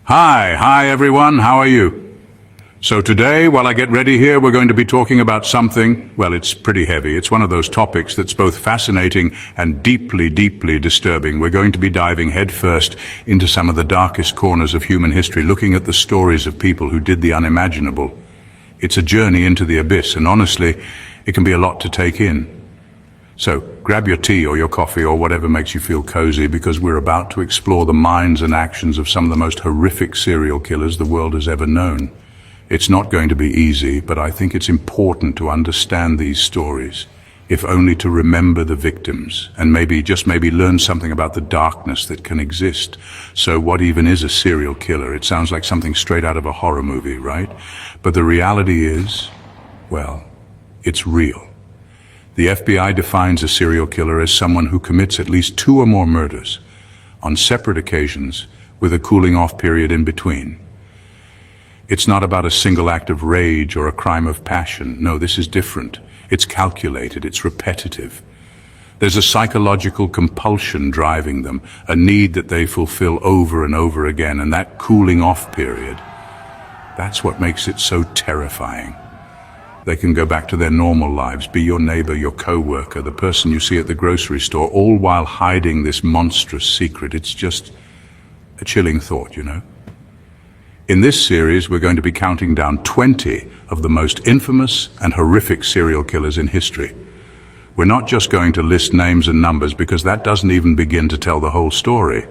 Hi everyone, how are you? So today, while I get ready here, we're going to be talking about something, well, it's pretty heavy. It's one of those topics that's both fascinating and deeply, deeply disturbing. We're going to be diving headfirst into some of the darkest corners of human history, looking at the stories of people who did the unimaginable. It's a journey into the abyss, and honestly, it can be a lot to take in. So grab your tea or your coffee or whatever makes you feel cozy, because we're about to explore the minds and actions of some of the most horrific serial killers the world has ever known. It's not going to be easy, but I think it's important to understand these stories, if only to remember the victims, and maybe, just maybe, learn something about the darkness that can exist. So what even is a serial killer? It sounds like something straight out of a horror movie, right? But the reality is, well, it's real. The FBI defines a serial killer as someone who commits at least 2 or more murders on separate occasions with a cooling off period in between. It's not about a single act of rage or a crime of passion. No, this is different. It's calculated, it's repetitive. There's a psychological compulsion driving them, a need that they fulfill over and over again, and that cooling off period, that's what makes it so terrifying. They can go back to their normal lives, be your neighbor, your co-worker, the person you see at the grocery store, all while hiding this monstrous secret. It's just a chilling thought, you know. In this series, we're going to be counting down 20 of the most infamous and horrific serial killers in history. We're not just going to list names and numbers, because that doesn't even begin to tell the whole story.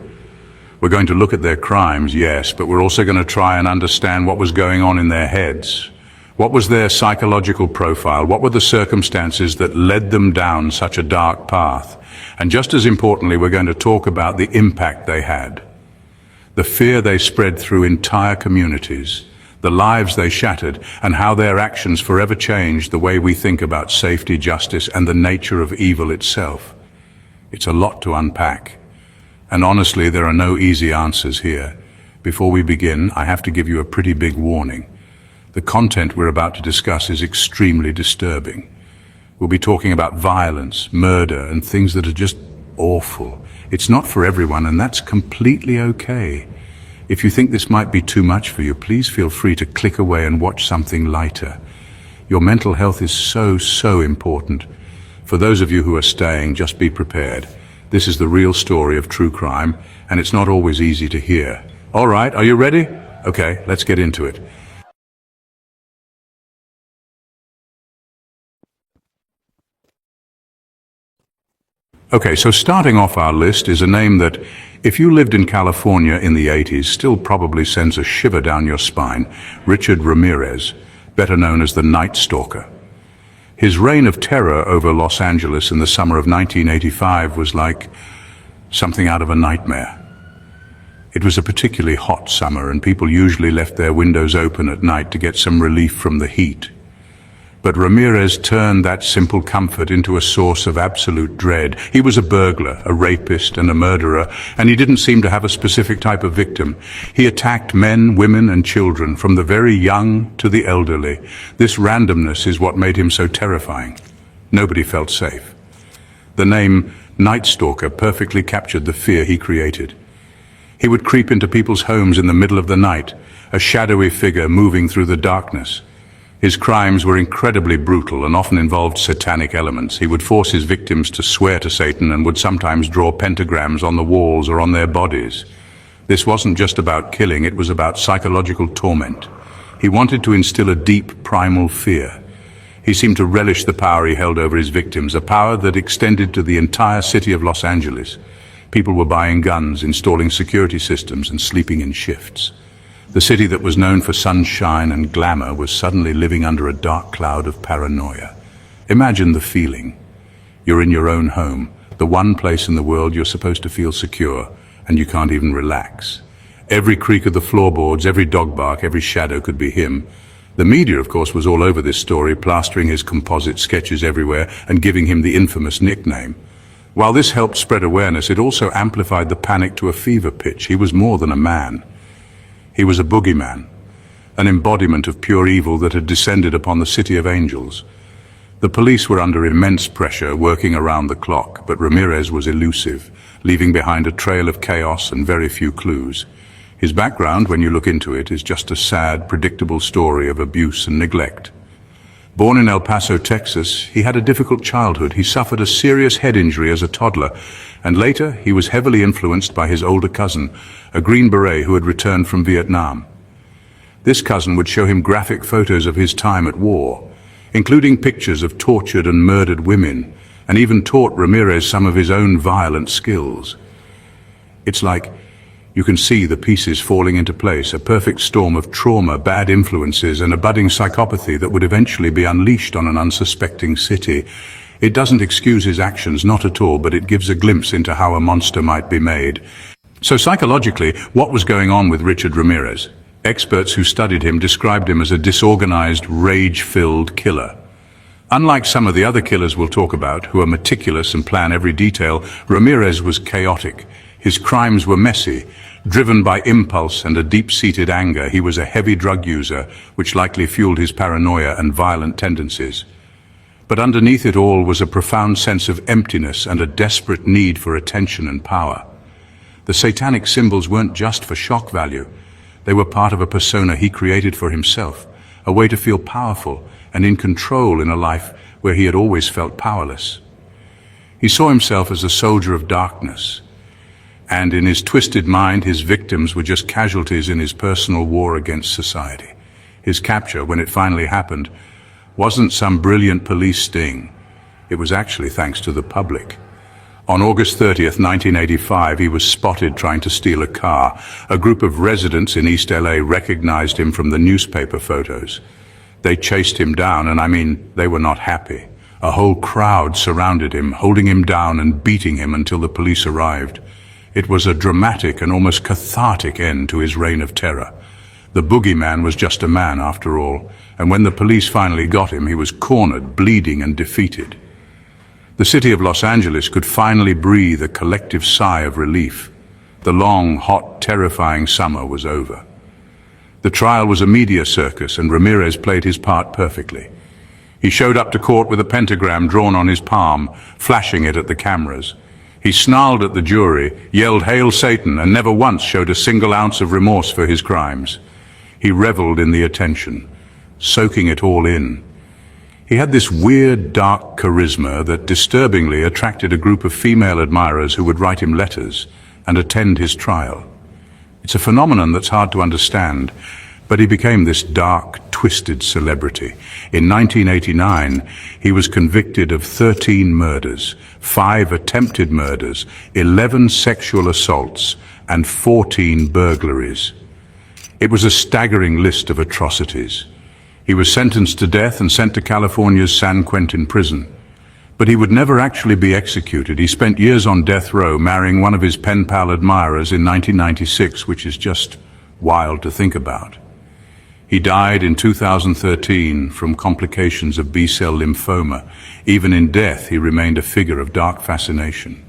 We're going to look at their crimes, yes, but we're also going to try and understand what was going on in their heads. What was their psychological profile? What were the circumstances that led them down such a dark path? And just as importantly, we're going to talk about the impact they had. The fear they spread through entire communities, the lives they shattered, and how their actions forever changed the way we think about safety, justice, and the nature of evil itself. It's a lot to unpack. And honestly, there are no easy answers here. Before we begin, I have to give you a pretty big warning. The content we're about to discuss is extremely disturbing. We'll be talking about violence, murder, and things that are just awful. It's not for everyone, and that's completely okay. If you think this might be too much for you, please feel free to click away and watch something lighter. Your mental health is so important. For those of you who are staying, just be prepared. This is the real story of true crime, and it's not always easy to hear. All right, are you ready? Okay, let's get into it. Okay, so starting off our list is a name that, if you lived in California in the 80s, still probably sends a shiver down your spine. Richard Ramirez, better known as the Night Stalker. His reign of terror over Los Angeles in the summer of 1985 was like something out of a nightmare. It was a particularly hot summer, and people usually left their windows open at night to get some relief from the heat. But Ramirez turned that simple comfort into a source of absolute dread. He was a burglar, a rapist, and a murderer, and he didn't seem to have a specific type of victim. He attacked men, women, and children, from the very young to the elderly. This randomness is what made him so terrifying. Nobody felt safe. The name Night Stalker perfectly captured the fear he created. He would creep into people's homes in the middle of the night, a shadowy figure moving through the darkness. His crimes were incredibly brutal and often involved satanic elements. He would force his victims to swear to Satan and would sometimes draw pentagrams on the walls or on their bodies. This wasn't just about killing, it was about psychological torment. He wanted to instill a deep, primal fear. He seemed to relish the power he held over his victims, a power that extended to the entire city of Los Angeles. People were buying guns, installing security systems, and sleeping in shifts. The city that was known for sunshine and glamour was suddenly living under a dark cloud of paranoia. Imagine the feeling. You're in your own home, the one place in the world you're supposed to feel secure, and you can't even relax. Every creak of the floorboards, every dog bark, every shadow could be him. The media, of course, was all over this story, plastering his composite sketches everywhere and giving him the infamous nickname. While this helped spread awareness, it also amplified the panic to a fever pitch. He was more than a man. He was a boogeyman, an embodiment of pure evil that had descended upon the city of angels. The police were under immense pressure, working around the clock, but Ramirez was elusive, leaving behind a trail of chaos and very few clues. His background, when you look into it, is just a sad, predictable story of abuse and neglect. Born in El Paso, Texas, he had a difficult childhood. He suffered a serious head injury as a toddler, and later he was heavily influenced by his older cousin, a Green Beret who had returned from Vietnam. This cousin would show him graphic photos of his time at war, including pictures of tortured and murdered women, and even taught Ramirez some of his own violent skills. It's like you can see the pieces falling into place, a perfect storm of trauma, bad influences, and a budding psychopathy that would eventually be unleashed on an unsuspecting city. It doesn't excuse his actions, not at all, but it gives a glimpse into how a monster might be made. So psychologically, what was going on with Richard Ramirez? Experts who studied him described him as a disorganized, rage-filled killer. Unlike some of the other killers we'll talk about, who are meticulous and plan every detail, Ramirez was chaotic. His crimes were messy, driven by impulse and a deep-seated anger. He was a heavy drug user, which likely fueled his paranoia and violent tendencies. But underneath it all was a profound sense of emptiness and a desperate need for attention and power. The satanic symbols weren't just for shock value. They were part of a persona he created for himself, a way to feel powerful and in control in a life where he had always felt powerless. He saw himself as a soldier of darkness, and in his twisted mind, his victims were just casualties in his personal war against society. His capture, when it finally happened, wasn't some brilliant police sting. It was actually thanks to the public. On August 30th, 1985, he was spotted trying to steal a car. A group of residents in East LA recognized him from the newspaper photos. They chased him down, and I mean, they were not happy. A whole crowd surrounded him, holding him down and beating him until the police arrived. It was a dramatic and almost cathartic end to his reign of terror. The boogeyman was just a man after all, and when the police finally got him, he was cornered, bleeding and defeated. The city of Los Angeles could finally breathe a collective sigh of relief. The long, hot, terrifying summer was over. The trial was a media circus, and Ramirez played his part perfectly. He showed up to court with a pentagram drawn on his palm, flashing it at the cameras. He snarled at the jury, yelled "Hail Satan," and never once showed a single ounce of remorse for his crimes. He reveled in the attention, soaking it all in. He had this weird, dark charisma that disturbingly attracted a group of female admirers who would write him letters and attend his trial. It's a phenomenon that's hard to understand, but he became this dark, twisted celebrity. In 1989, he was convicted of 13 murders, 5 attempted murders, 11 sexual assaults, and 14 burglaries. It was a staggering list of atrocities. He was sentenced to death and sent to California's San Quentin prison. But he would never actually be executed. He spent years on death row, marrying one of his pen pal admirers in 1996, which is just wild to think about. He died in 2013 from complications of B-cell lymphoma. Even in death, he remained a figure of dark fascination.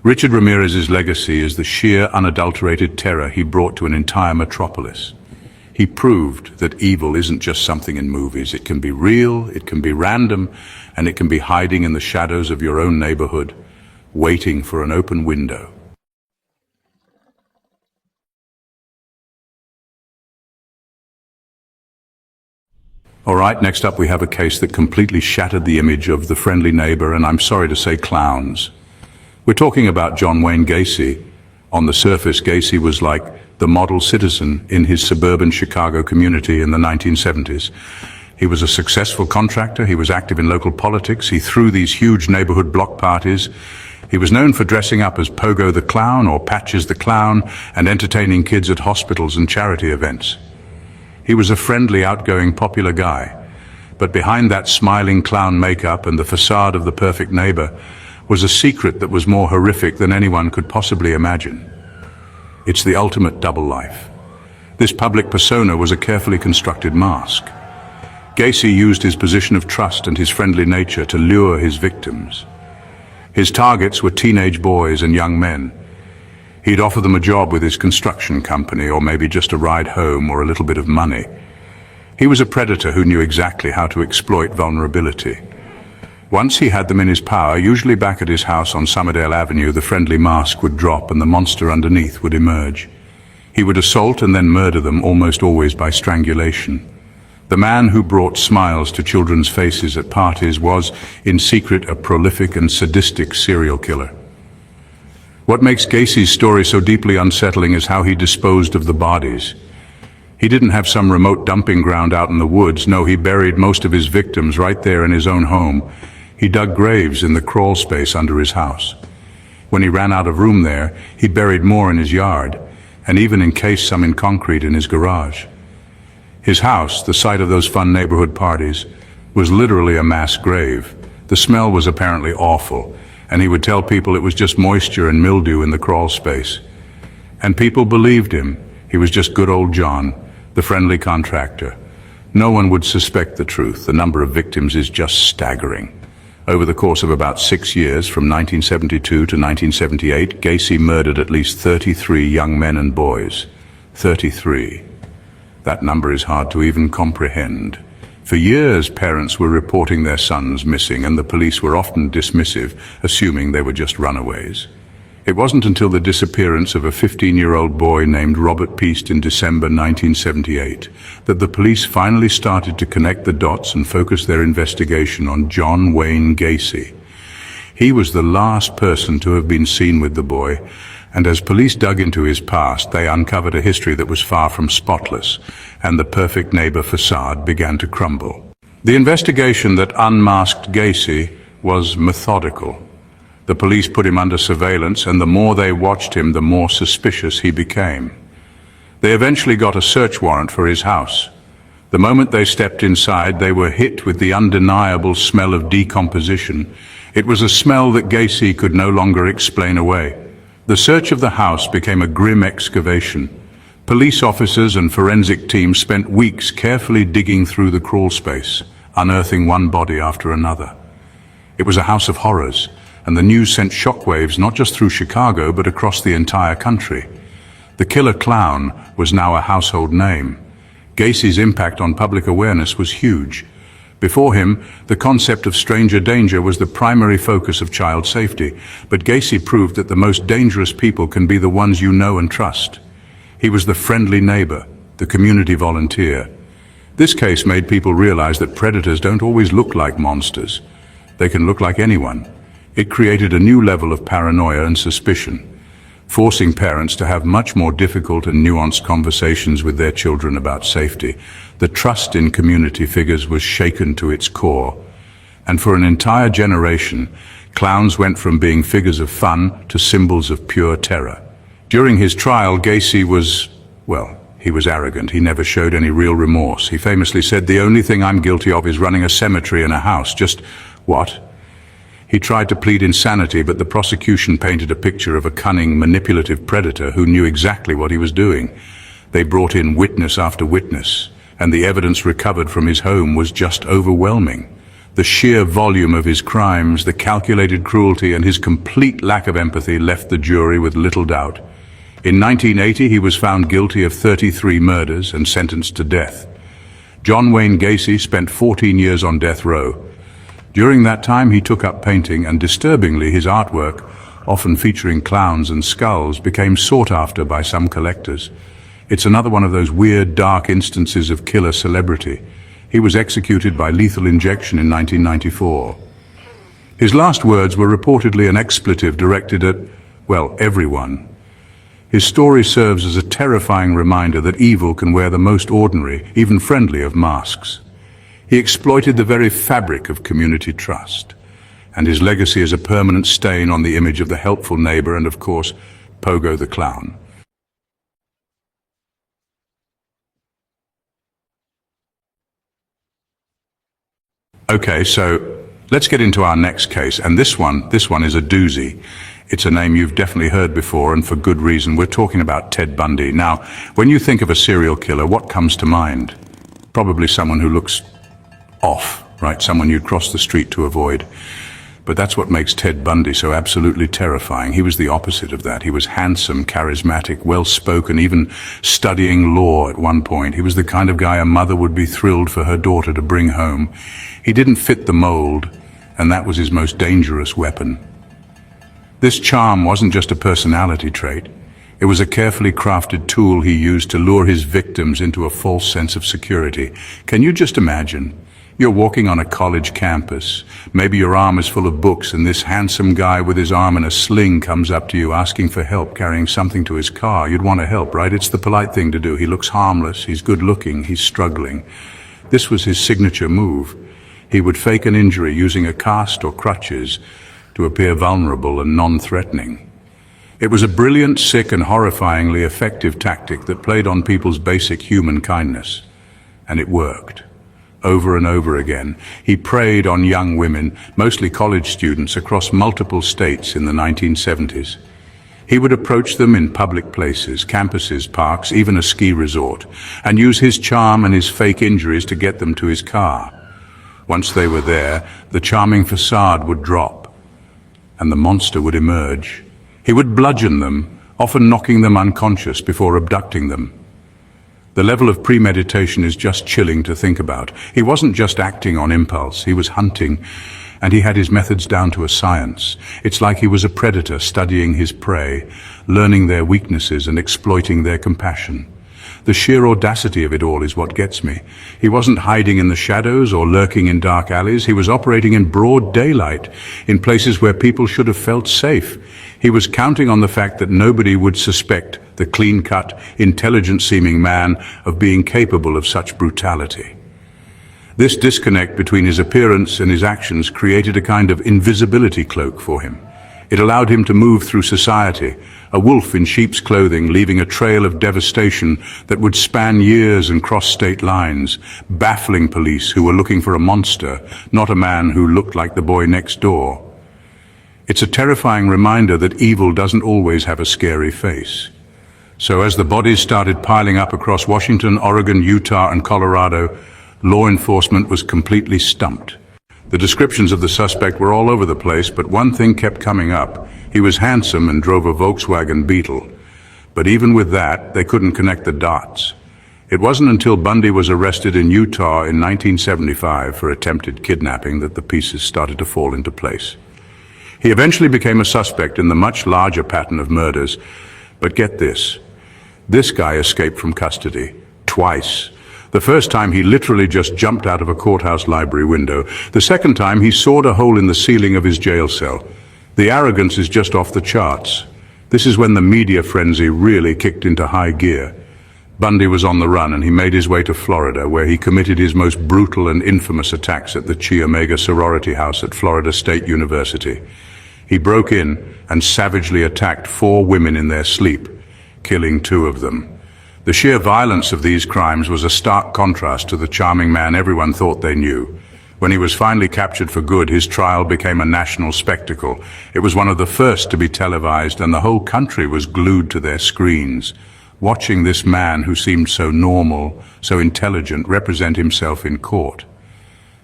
Richard Ramirez's legacy is the sheer, unadulterated terror he brought to an entire metropolis. He proved that evil isn't just something in movies. It can be real, it can be random, and it can be hiding in the shadows of your own neighborhood, waiting for an open window. All right, next up we have a case that completely shattered the image of the friendly neighbor, and I'm sorry to say clowns. We're talking about John Wayne Gacy. On the surface, Gacy was like the model citizen in his suburban Chicago community in the 1970s. He was a successful contractor, he was active in local politics, he threw these huge neighborhood block parties. He was known for dressing up as Pogo the Clown or Patches the Clown and entertaining kids at hospitals and charity events. He was a friendly, outgoing, popular guy. But behind that smiling clown makeup and the facade of the perfect neighbor was a secret that was more horrific than anyone could possibly imagine. It's the ultimate double life. This public persona was a carefully constructed mask. Gacy used his position of trust and his friendly nature to lure his victims. His targets were teenage boys and young men. He'd offer them a job with his construction company, or maybe just a ride home or a little bit of money. He was a predator who knew exactly how to exploit vulnerability. Once he had them in his power, usually back at his house on Summerdale Avenue, the friendly mask would drop and the monster underneath would emerge. He would assault and then murder them, almost always by strangulation. The man who brought smiles to children's faces at parties was, in secret, a prolific and sadistic serial killer. What makes Gacy's story so deeply unsettling is how he disposed of the bodies. He didn't have some remote dumping ground out in the woods. No, he buried most of his victims right there in his own home. He dug graves in the crawl space under his house. When he ran out of room there, he buried more in his yard, and even encased some in concrete in his garage. His house, the site of those fun neighborhood parties, was literally a mass grave. The smell was apparently awful, and he would tell people it was just moisture and mildew in the crawl space. And people believed him. He was just good old John, the friendly contractor. No one would suspect the truth. The number of victims is just staggering. Over the course of about 6 years, from 1972 to 1978, Gacy murdered at least 33 young men and boys. 33. That number is hard to even comprehend. For years, parents were reporting their sons missing, and the police were often dismissive, assuming they were just runaways. It wasn't until the disappearance of a 15-year-old boy named Robert Peast in December 1978 that the police finally started to connect the dots and focus their investigation on John Wayne Gacy. He was the last person to have been seen with the boy, and as police dug into his past, they uncovered a history that was far from spotless, and the perfect neighbor facade began to crumble. The investigation that unmasked Gacy was methodical. The police put him under surveillance, and the more they watched him, the more suspicious he became. They eventually got a search warrant for his house. The moment they stepped inside, they were hit with the undeniable smell of decomposition. It was a smell that Gacy could no longer explain away. The search of the house became a grim excavation. Police officers and forensic teams spent weeks carefully digging through the crawl space, unearthing one body after another. It was a house of horrors, and the news sent shockwaves not just through Chicago but across the entire country. The killer clown was now a household name. Gacy's impact on public awareness was huge. Before him, the concept of stranger danger was the primary focus of child safety, but Gacy proved that the most dangerous people can be the ones you know and trust. He was the friendly neighbor, the community volunteer. This case made people realize that predators don't always look like monsters. They can look like anyone. It created a new level of paranoia and suspicion, forcing parents to have much more difficult and nuanced conversations with their children about safety. The trust in community figures was shaken to its core, and for an entire generation, clowns went from being figures of fun to symbols of pure terror. During his trial, Gacy was, well, he was arrogant. He never showed any real remorse. He famously said, "The only thing I'm guilty of is running a cemetery and a house." Just what? He tried to plead insanity, but the prosecution painted a picture of a cunning, manipulative predator who knew exactly what he was doing. They brought in witness after witness, and the evidence recovered from his home was just overwhelming. The sheer volume of his crimes, the calculated cruelty, and his complete lack of empathy left the jury with little doubt. In 1980, he was found guilty of 33 murders and sentenced to death. John Wayne Gacy spent 14 years on death row. During that time, he took up painting, and disturbingly, his artwork, often featuring clowns and skulls, became sought after by some collectors. It's another one of those weird, dark instances of killer celebrity. He was executed by lethal injection in 1994. His last words were reportedly an expletive directed at, well, everyone. His story serves as a terrifying reminder that evil can wear the most ordinary, even friendly, of masks. He exploited the very fabric of community trust, and his legacy is a permanent stain on the image of the helpful neighbor and, of course, Pogo the Clown. Okay, so let's get into our next case, and this one is a doozy. It's a name you've definitely heard before, and for good reason. We're talking about Ted Bundy. Now, when you think of a serial killer, what comes to mind? Probably someone who looks off, right? Someone you'd cross the street to avoid. But that's what makes Ted Bundy so absolutely terrifying. He was the opposite of that. He was handsome, charismatic, well-spoken, even studying law at one point. He was the kind of guy a mother would be thrilled for her daughter to bring home. He didn't fit the mold, and that was his most dangerous weapon. This charm wasn't just a personality trait. It was a carefully crafted tool he used to lure his victims into a false sense of security. Can you just imagine? You're walking on a college campus. Maybe your arm is full of books and this handsome guy with his arm in a sling comes up to you asking for help carrying something to his car. You'd want to help, right? It's the polite thing to do. He looks harmless, he's good looking, he's struggling. This was his signature move. He would fake an injury using a cast or crutches to appear vulnerable and non-threatening. It was a brilliant, sick and horrifyingly effective tactic that played on people's basic human kindness. And it worked. Over and over again, he preyed on young women, mostly college students across multiple states in the 1970s. He would approach them in public places, campuses, parks, even a ski resort, and use his charm and his fake injuries to get them to his car. Once they were there, the charming facade would drop, and the monster would emerge. He would bludgeon them, often knocking them unconscious before abducting them. The level of premeditation is just chilling to think about. He wasn't just acting on impulse, he was hunting, and he had his methods down to a science. It's like he was a predator studying his prey, learning their weaknesses and exploiting their compassion. The sheer audacity of it all is what gets me. He wasn't hiding in the shadows or lurking in dark alleys. He was operating in broad daylight, in places where people should have felt safe. He was counting on the fact that nobody would suspect the clean-cut, intelligent-seeming man of being capable of such brutality. This disconnect between his appearance and his actions created a kind of invisibility cloak for him. It allowed him to move through society, a wolf in sheep's clothing, leaving a trail of devastation that would span years and cross state lines, baffling police who were looking for a monster, not a man who looked like the boy next door. It's a terrifying reminder that evil doesn't always have a scary face. So as the bodies started piling up across Washington, Oregon, Utah, and Colorado, law enforcement was completely stumped. The descriptions of the suspect were all over the place, but one thing kept coming up. He was handsome and drove a Volkswagen Beetle. But even with that, they couldn't connect the dots. It wasn't until Bundy was arrested in Utah in 1975 for attempted kidnapping that the pieces started to fall into place. He eventually became a suspect in the much larger pattern of murders. But get this. This guy escaped from custody twice. The first time he literally just jumped out of a courthouse library window. The second time he sawed a hole in the ceiling of his jail cell. The arrogance is just off the charts. This is when the media frenzy really kicked into high gear. Bundy was on the run and he made his way to Florida, where he committed his most brutal and infamous attacks at the Chi Omega sorority house at Florida State University. He broke in and savagely attacked 4 women in their sleep, killing 2 of them. The sheer violence of these crimes was a stark contrast to the charming man everyone thought they knew. When he was finally captured for good, his trial became a national spectacle. It was one of the first to be televised, and the whole country was glued to their screens, watching this man who seemed so normal, so intelligent, represent himself in court.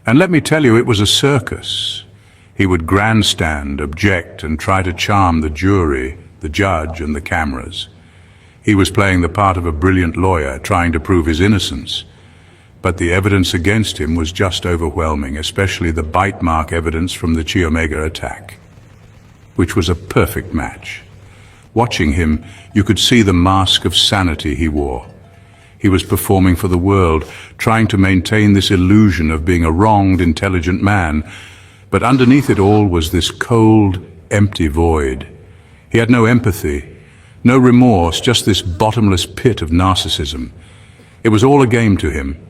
And let me tell you, it was a circus. He would grandstand, object, and try to charm the jury, the judge, and the cameras. He was playing the part of a brilliant lawyer, trying to prove his innocence. But the evidence against him was just overwhelming, especially the bite mark evidence from the Chi Omega attack, which was a perfect match. Watching him, you could see the mask of sanity he wore. He was performing for the world, trying to maintain this illusion of being a wronged, intelligent man. But underneath it all was this cold, empty void. He had no empathy, no remorse, just this bottomless pit of narcissism. It was all a game to him.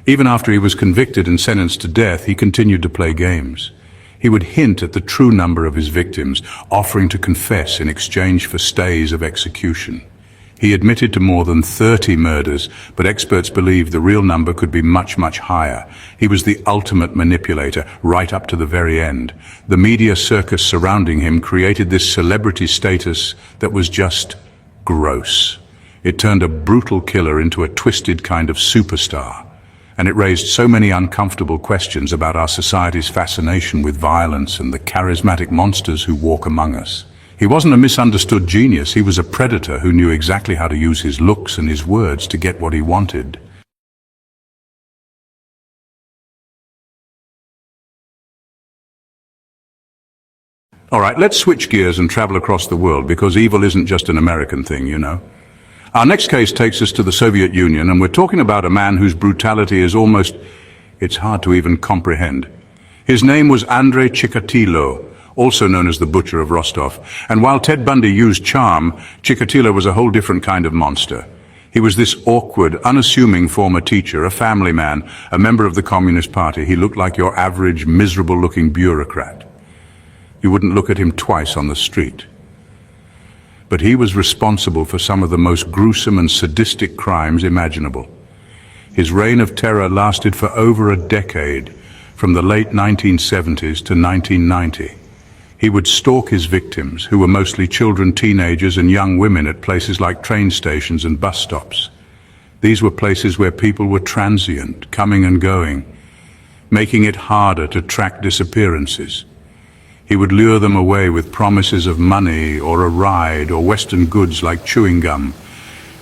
Even after he was convicted and sentenced to death, he continued to play games. He would hint at the true number of his victims, offering to confess in exchange for stays of execution. He admitted to more than 30 murders, but experts believed the real number could be much, much higher. He was the ultimate manipulator, right up to the very end. The media circus surrounding him created this celebrity status that was just gross. It turned a brutal killer into a twisted kind of superstar. And it raised so many uncomfortable questions about our society's fascination with violence and the charismatic monsters who walk among us. He wasn't a misunderstood genius, he was a predator who knew exactly how to use his looks and his words to get what he wanted. All right, let's switch gears and travel across the world, because evil isn't just an American thing, you know. Our next case takes us to the Soviet Union, and we're talking about a man whose brutality is it's hard to even comprehend. His name was Andrei Chikatilo, also known as the Butcher of Rostov. And while Ted Bundy used charm, Chikatilo was a whole different kind of monster. He was this awkward, unassuming former teacher, a family man, a member of the Communist Party. He looked like your average, miserable-looking bureaucrat. You wouldn't look at him twice on the street. But he was responsible for some of the most gruesome and sadistic crimes imaginable. His reign of terror lasted for over a decade, from the late 1970s to 1990. He would stalk his victims, who were mostly children, teenagers, and young women, at places like train stations and bus stops. These were places where people were transient, coming and going, making it harder to track disappearances. He would lure them away with promises of money or a ride or Western goods like chewing gum,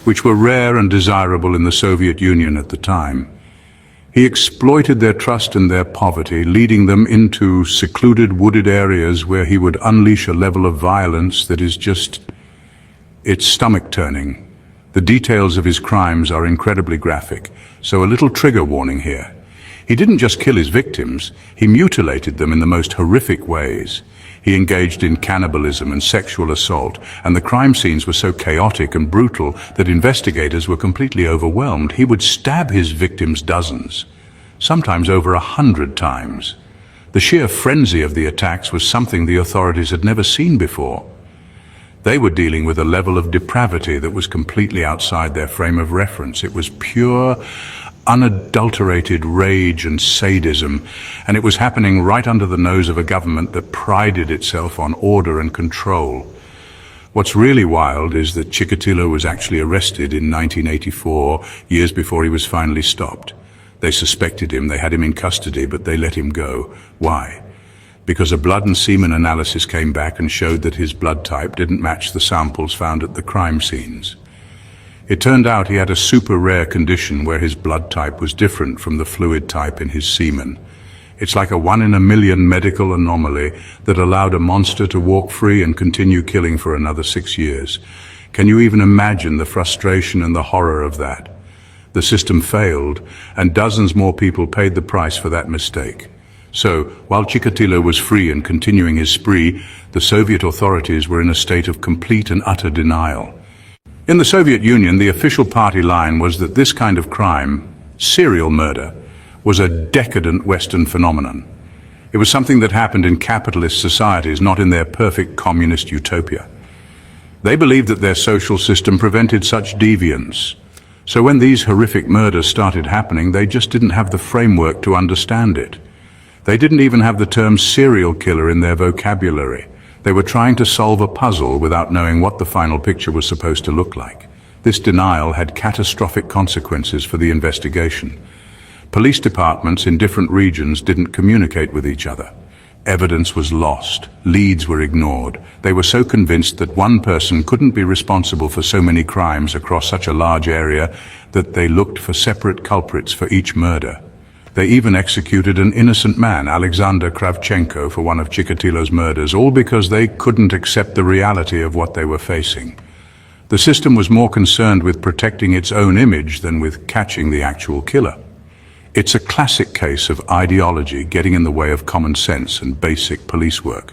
which were rare and desirable in the Soviet Union at the time. He exploited their trust and their poverty, leading them into secluded, wooded areas where he would unleash a level of violence that is it's stomach-turning. The details of his crimes are incredibly graphic, so a little trigger warning here. He didn't just kill his victims, he mutilated them in the most horrific ways. He engaged in cannibalism and sexual assault, and the crime scenes were so chaotic and brutal that investigators were completely overwhelmed. He would stab his victims dozens, sometimes over 100 times. The sheer frenzy of the attacks was something the authorities had never seen before. They were dealing with a level of depravity that was completely outside their frame of reference. It was pure, unadulterated rage and sadism, and it was happening right under the nose of a government that prided itself on order and control. What's really wild is that Chikatilo was actually arrested in 1984, years before he was finally stopped. They suspected him, they had him in custody, but they let him go. Why? Because a blood and semen analysis came back and showed that his blood type didn't match the samples found at the crime scenes. It turned out he had a super rare condition where his blood type was different from the fluid type in his semen. It's like a 1 in a million medical anomaly that allowed a monster to walk free and continue killing for another 6 years. Can you even imagine the frustration and the horror of that? The system failed, and dozens more people paid the price for that mistake. So, while Chikatilo was free and continuing his spree, the Soviet authorities were in a state of complete and utter denial. In the Soviet Union, the official party line was that this kind of crime, serial murder, was a decadent Western phenomenon. It was something that happened in capitalist societies, not in their perfect communist utopia. They believed that their social system prevented such deviance. So when these horrific murders started happening, they just didn't have the framework to understand it. They didn't even have the term serial killer in their vocabulary. They were trying to solve a puzzle without knowing what the final picture was supposed to look like. This denial had catastrophic consequences for the investigation. Police departments in different regions didn't communicate with each other. Evidence was lost. Leads were ignored. They were so convinced that one person couldn't be responsible for so many crimes across such a large area that they looked for separate culprits for each murder. They even executed an innocent man, Alexander Kravchenko, for one of Chikatilo's murders, all because they couldn't accept the reality of what they were facing. The system was more concerned with protecting its own image than with catching the actual killer. It's a classic case of ideology getting in the way of common sense and basic police work.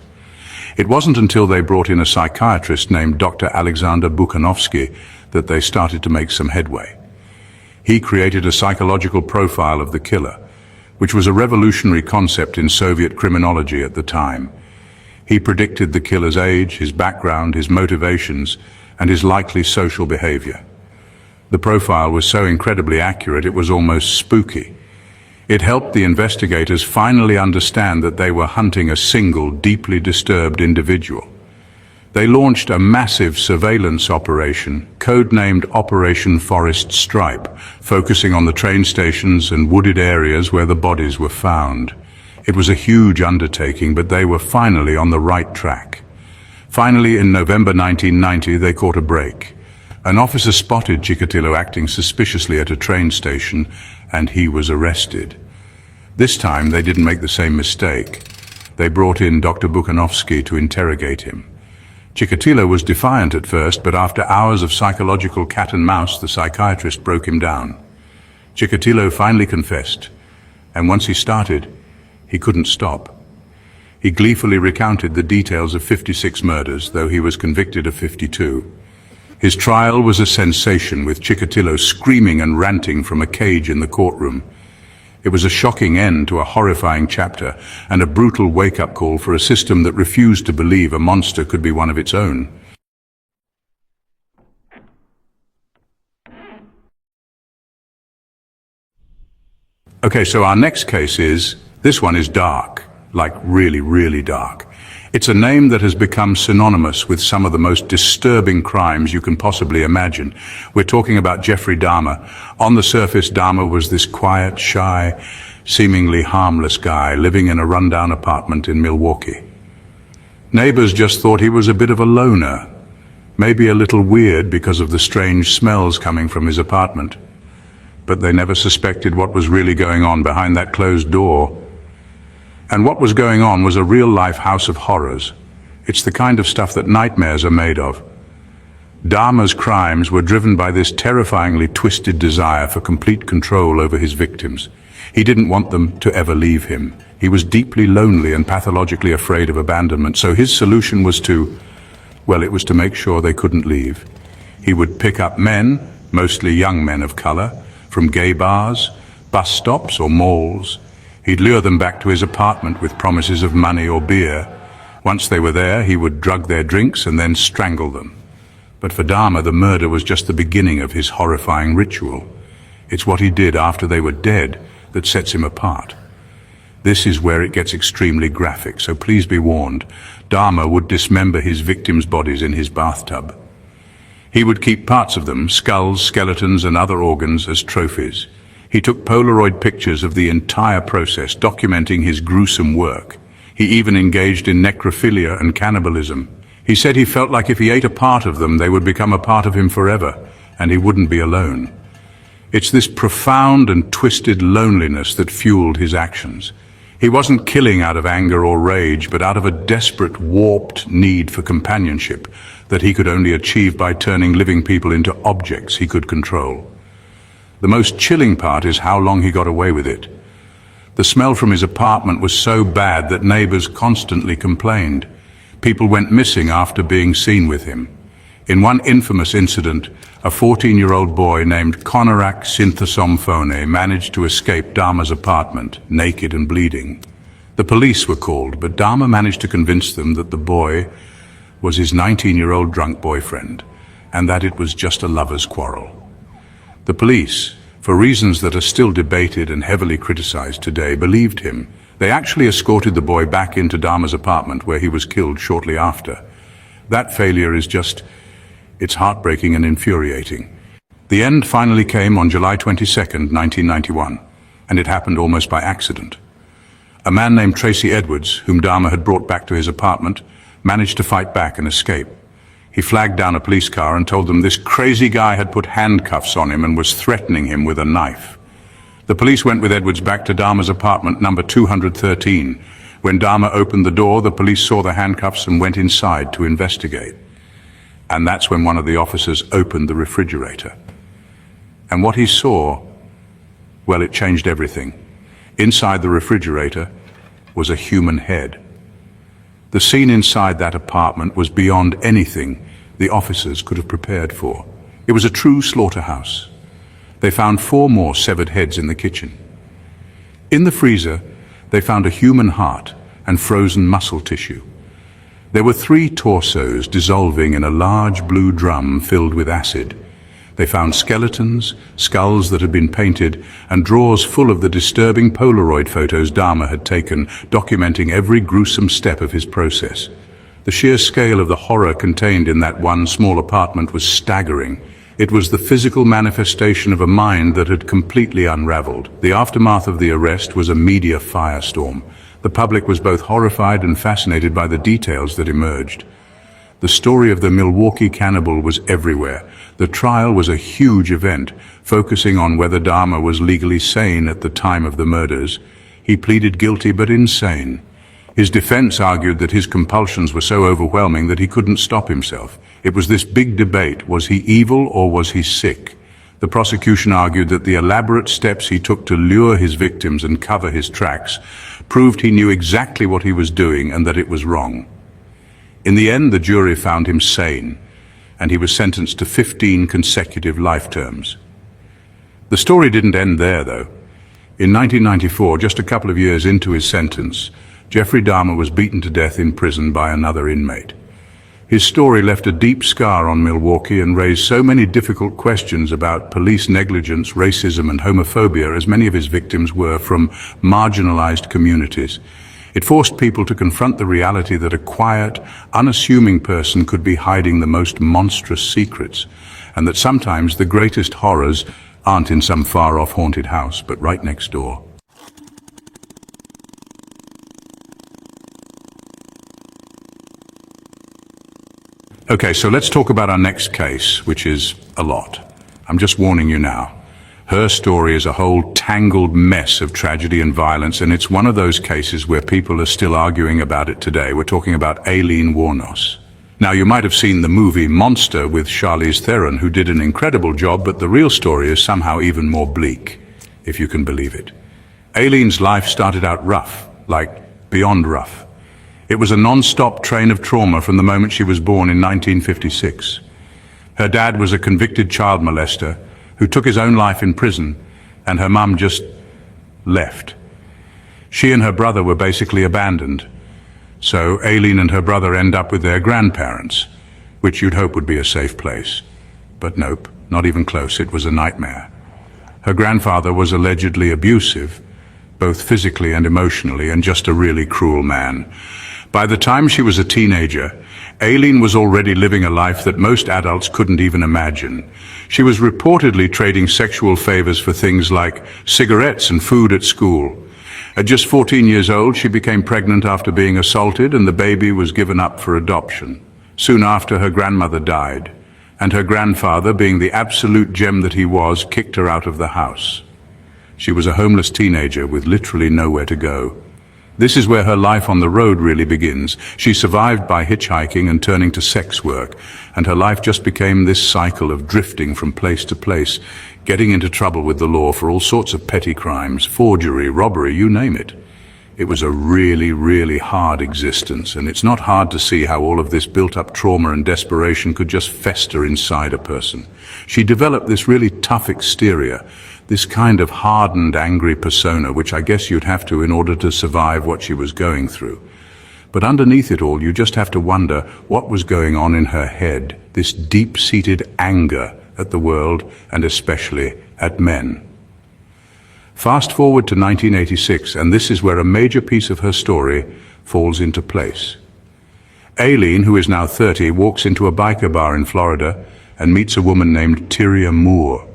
It wasn't until they brought in a psychiatrist named Dr. Alexander Bukhanovsky that they started to make some headway. He created a psychological profile of the killer, which was a revolutionary concept in Soviet criminology at the time. He predicted the killer's age, his background, his motivations, and his likely social behavior. The profile was so incredibly accurate it was almost spooky. It helped the investigators finally understand that they were hunting a single, deeply disturbed individual. They launched a massive surveillance operation, codenamed Operation Forest Stripe, focusing on the train stations and wooded areas where the bodies were found. It was a huge undertaking, but they were finally on the right track. Finally, in November 1990, they caught a break. An officer spotted Chikatilo acting suspiciously at a train station, and he was arrested. This time, they didn't make the same mistake. They brought in Dr. Buchanovsky to interrogate him. Chikatilo was defiant at first, but after hours of psychological cat and mouse, the psychiatrist broke him down. Chikatilo finally confessed, and once he started, he couldn't stop. He gleefully recounted the details of 56 murders, though he was convicted of 52. His trial was a sensation, with Chikatilo screaming and ranting from a cage in the courtroom. It was a shocking end to a horrifying chapter and a brutal wake-up call for a system that refused to believe a monster could be one of its own. Okay, so our next case this one is dark, like really, really dark. It's a name that has become synonymous with some of the most disturbing crimes you can possibly imagine. We're talking about Jeffrey Dahmer. On the surface, Dahmer was this quiet, shy, seemingly harmless guy living in a rundown apartment in Milwaukee. Neighbors just thought he was a bit of a loner, maybe a little weird because of the strange smells coming from his apartment. But they never suspected what was really going on behind that closed door. And what was going on was a real-life house of horrors. It's the kind of stuff that nightmares are made of. Dahmer's crimes were driven by this terrifyingly twisted desire for complete control over his victims. He didn't want them to ever leave him. He was deeply lonely and pathologically afraid of abandonment, so his solution was to make sure they couldn't leave. He would pick up men, mostly young men of color, from gay bars, bus stops or malls. He'd lure them back to his apartment with promises of money or beer. Once they were there, he would drug their drinks and then strangle them. But for Dahmer, the murder was just the beginning of his horrifying ritual. It's what he did after they were dead that sets him apart. This is where it gets extremely graphic, so please be warned. Dahmer would dismember his victims' bodies in his bathtub. He would keep parts of them, skulls, skeletons, and other organs, as trophies. He took Polaroid pictures of the entire process, documenting his gruesome work. He even engaged in necrophilia and cannibalism. He said he felt like if he ate a part of them, they would become a part of him forever, and he wouldn't be alone. It's this profound and twisted loneliness that fueled his actions. He wasn't killing out of anger or rage, but out of a desperate, warped need for companionship that he could only achieve by turning living people into objects he could control. The most chilling part is how long he got away with it. The smell from his apartment was so bad that neighbors constantly complained. People went missing after being seen with him. In one infamous incident, a 14-year-old boy named Konorak Synthesomphone managed to escape Dahmer's apartment, naked and bleeding. The police were called, but Dahmer managed to convince them that the boy was his 19-year-old drunk boyfriend, and that it was just a lover's quarrel. The police, for reasons that are still debated and heavily criticized today, believed him. They actually escorted the boy back into Dahmer's apartment, where he was killed shortly after. That failure is it's heartbreaking and infuriating. The end finally came on July 22nd, 1991, and it happened almost by accident. A man named Tracy Edwards, whom Dahmer had brought back to his apartment, managed to fight back and escape. He flagged down a police car and told them this crazy guy had put handcuffs on him and was threatening him with a knife. The police went with Edwards back to Dahmer's apartment number 213. When Dahmer opened the door, the police saw the handcuffs and went inside to investigate. And that's when one of the officers opened the refrigerator. And what he saw, it changed everything. Inside the refrigerator was a human head. The scene inside that apartment was beyond anything the officers could have prepared for. It was a true slaughterhouse. They found 4 more severed heads in the kitchen. In the freezer, they found a human heart and frozen muscle tissue. There were 3 torsos dissolving in a large blue drum filled with acid. They found skeletons, skulls that had been painted, and drawers full of the disturbing Polaroid photos Dahmer had taken, documenting every gruesome step of his process. The sheer scale of the horror contained in that one small apartment was staggering. It was the physical manifestation of a mind that had completely unraveled. The aftermath of the arrest was a media firestorm. The public was both horrified and fascinated by the details that emerged. The story of the Milwaukee cannibal was everywhere. The trial was a huge event, focusing on whether Dahmer was legally sane at the time of the murders. He pleaded guilty but insane. His defense argued that his compulsions were so overwhelming that he couldn't stop himself. It was this big debate: was he evil or was he sick? The prosecution argued that the elaborate steps he took to lure his victims and cover his tracks proved he knew exactly what he was doing and that it was wrong. In the end, the jury found him sane, and he was sentenced to 15 consecutive life terms. The story didn't end there, though. In 1994, just a couple of years into his sentence, Jeffrey Dahmer was beaten to death in prison by another inmate. His story left a deep scar on Milwaukee and raised so many difficult questions about police negligence, racism, and homophobia, as many of his victims were from marginalized communities. It forced people to confront the reality that a quiet, unassuming person could be hiding the most monstrous secrets, and that sometimes the greatest horrors aren't in some far-off haunted house, but right next door. Okay, so let's talk about our next case, which is a lot. I'm just warning you now. Her story is a whole tangled mess of tragedy and violence, and it's one of those cases where people are still arguing about it today. We're talking about Aileen Wuornos. Now, you might have seen the movie Monster with Charlize Theron, who did an incredible job, but the real story is somehow even more bleak, if you can believe it. Aileen's life started out rough, like beyond rough. It was a non-stop train of trauma from the moment she was born in 1956. Her dad was a convicted child molester who took his own life in prison, and her mum just left. She and her brother were basically abandoned. So Aileen and her brother end up with their grandparents, which you'd hope would be a safe place. But nope, not even close. It was a nightmare. Her grandfather was allegedly abusive, both physically and emotionally, and just a really cruel man. By the time she was a teenager, Aileen was already living a life that most adults couldn't even imagine. She was reportedly trading sexual favors for things like cigarettes and food at school. At just 14 years old, she became pregnant after being assaulted, and the baby was given up for adoption. Soon after, her grandmother died, and her grandfather, being the absolute gem that he was, kicked her out of the house. She was a homeless teenager with literally nowhere to go. This is where her life on the road really begins. She survived by hitchhiking and turning to sex work, and her life just became this cycle of drifting from place to place, getting into trouble with the law for all sorts of petty crimes, forgery, robbery, you name it. It was a really, really hard existence, and it's not hard to see how all of this built-up trauma and desperation could just fester inside a person. She developed this really tough exterior, this kind of hardened, angry persona, which I guess you'd have to in order to survive what she was going through. But underneath it all, you just have to wonder what was going on in her head, this deep-seated anger at the world and especially at men. Fast forward to 1986, and this is where a major piece of her story falls into place. Aileen, who is now 30, walks into a biker bar in Florida and meets a woman named Tyria Moore.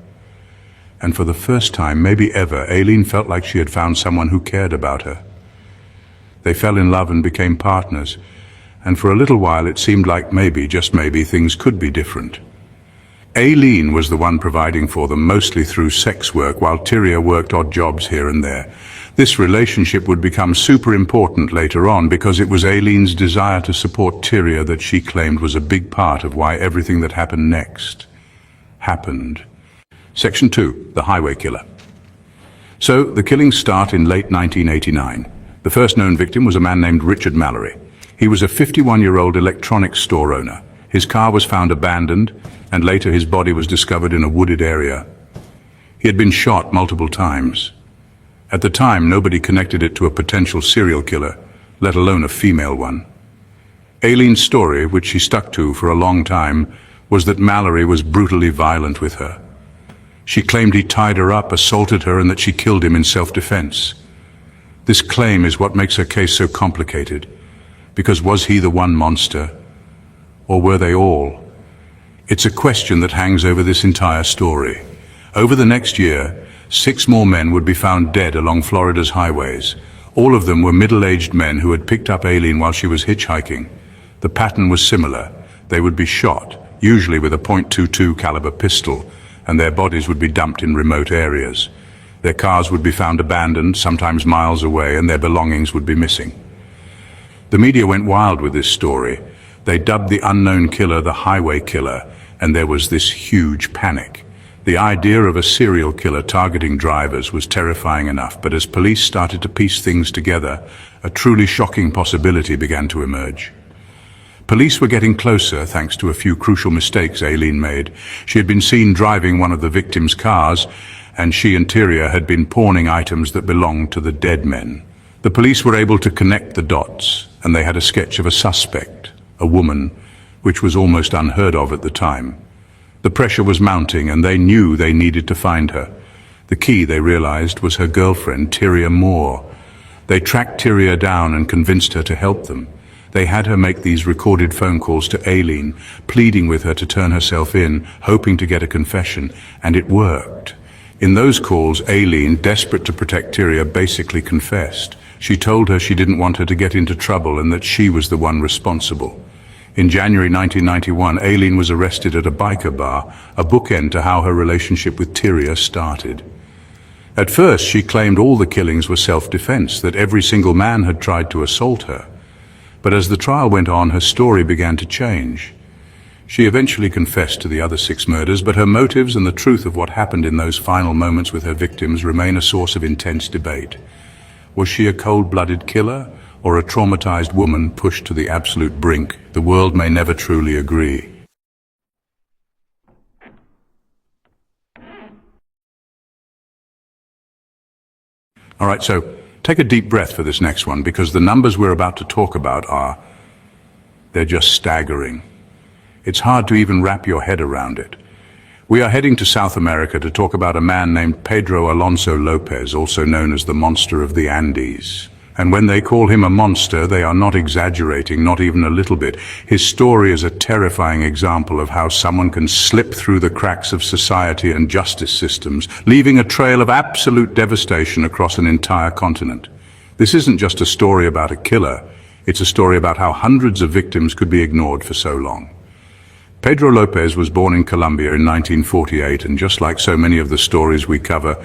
And for the first time, maybe ever, Aileen felt like she had found someone who cared about her. They fell in love and became partners, and for a little while it seemed like maybe, just maybe, things could be different. Aileen was the one providing for them, mostly through sex work, while Tyria worked odd jobs here and there. This relationship would become super important later on because it was Aileen's desire to support Tyria that she claimed was a big part of why everything that happened next happened. Section 2, the highway killer. So, the killings start in late 1989. The first known victim was a man named Richard Mallory. He was a 51-year-old electronics store owner. His car was found abandoned, and later his body was discovered in a wooded area. He had been shot multiple times. At the time, nobody connected it to a potential serial killer, let alone a female one. Aileen's story, which she stuck to for a long time, was that Mallory was brutally violent with her. She claimed he tied her up, assaulted her, and that she killed him in self-defense. This claim is what makes her case so complicated, because was he the one monster, or were they all? It's a question that hangs over this entire story. Over the next year, 6 more men would be found dead along Florida's highways. All of them were middle-aged men who had picked up Aileen while she was hitchhiking. The pattern was similar. They would be shot, usually with a .22 caliber pistol, and their bodies would be dumped in remote areas. Their cars would be found abandoned, sometimes miles away, and their belongings would be missing. The media went wild with this story. They dubbed the unknown killer the highway killer, and there was this huge panic. The idea of a serial killer targeting drivers was terrifying enough, but as police started to piece things together, a truly shocking possibility began to emerge. Police were getting closer thanks to a few crucial mistakes Aileen made. She had been seen driving one of the victim's cars, and she and Tyria had been pawning items that belonged to the dead men. The police were able to connect the dots, and they had a sketch of a suspect, a woman, which was almost unheard of at the time. The pressure was mounting, and they knew they needed to find her. The key, they realized, was her girlfriend, Tyria Moore. They tracked Tyria down and convinced her to help them. They had her make these recorded phone calls to Aileen, pleading with her to turn herself in, hoping to get a confession, and it worked. In those calls, Aileen, desperate to protect Tyria, basically confessed. She told her she didn't want her to get into trouble and that she was the one responsible. In January 1991, Aileen was arrested at a biker bar, a bookend to how her relationship with Tyria started. At first, she claimed all the killings were self-defense, that every single man had tried to assault her. But as the trial went on, her story began to change. She eventually confessed to the other 6 murders, but her motives and the truth of what happened in those final moments with her victims remain a source of intense debate. Was she a cold-blooded killer, or a traumatized woman pushed to the absolute brink? The world may never truly agree. All right, so take a deep breath for this next one, because the numbers we're about to talk about they're just staggering. It's hard to even wrap your head around it. We are heading to South America to talk about a man named Pedro Alonso Lopez, also known as the Monster of the Andes. And when they call him a monster, they are not exaggerating, not even a little bit. His story is a terrifying example of how someone can slip through the cracks of society and justice systems, leaving a trail of absolute devastation across an entire continent. This isn't just a story about a killer. It's a story about how hundreds of victims could be ignored for so long. Pedro Lopez was born in Colombia in 1948, and just like so many of the stories we cover,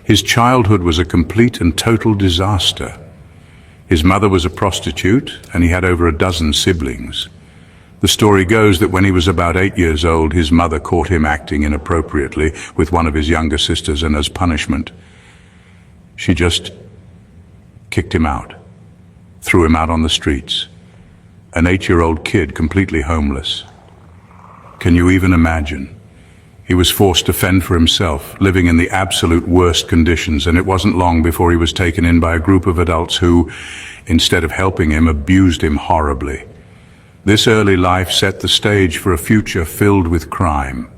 his childhood was a complete and total disaster. His mother was a prostitute, and he had over a dozen siblings. The story goes that when he was about 8 years old, his mother caught him acting inappropriately with one of his younger sisters, and as punishment, she just kicked him out, threw him out on the streets. An 8-year-old kid, completely homeless. Can you even imagine? He was forced to fend for himself, living in the absolute worst conditions, and it wasn't long before he was taken in by a group of adults who, instead of helping him, abused him horribly. This early life set the stage for a future filled with crime.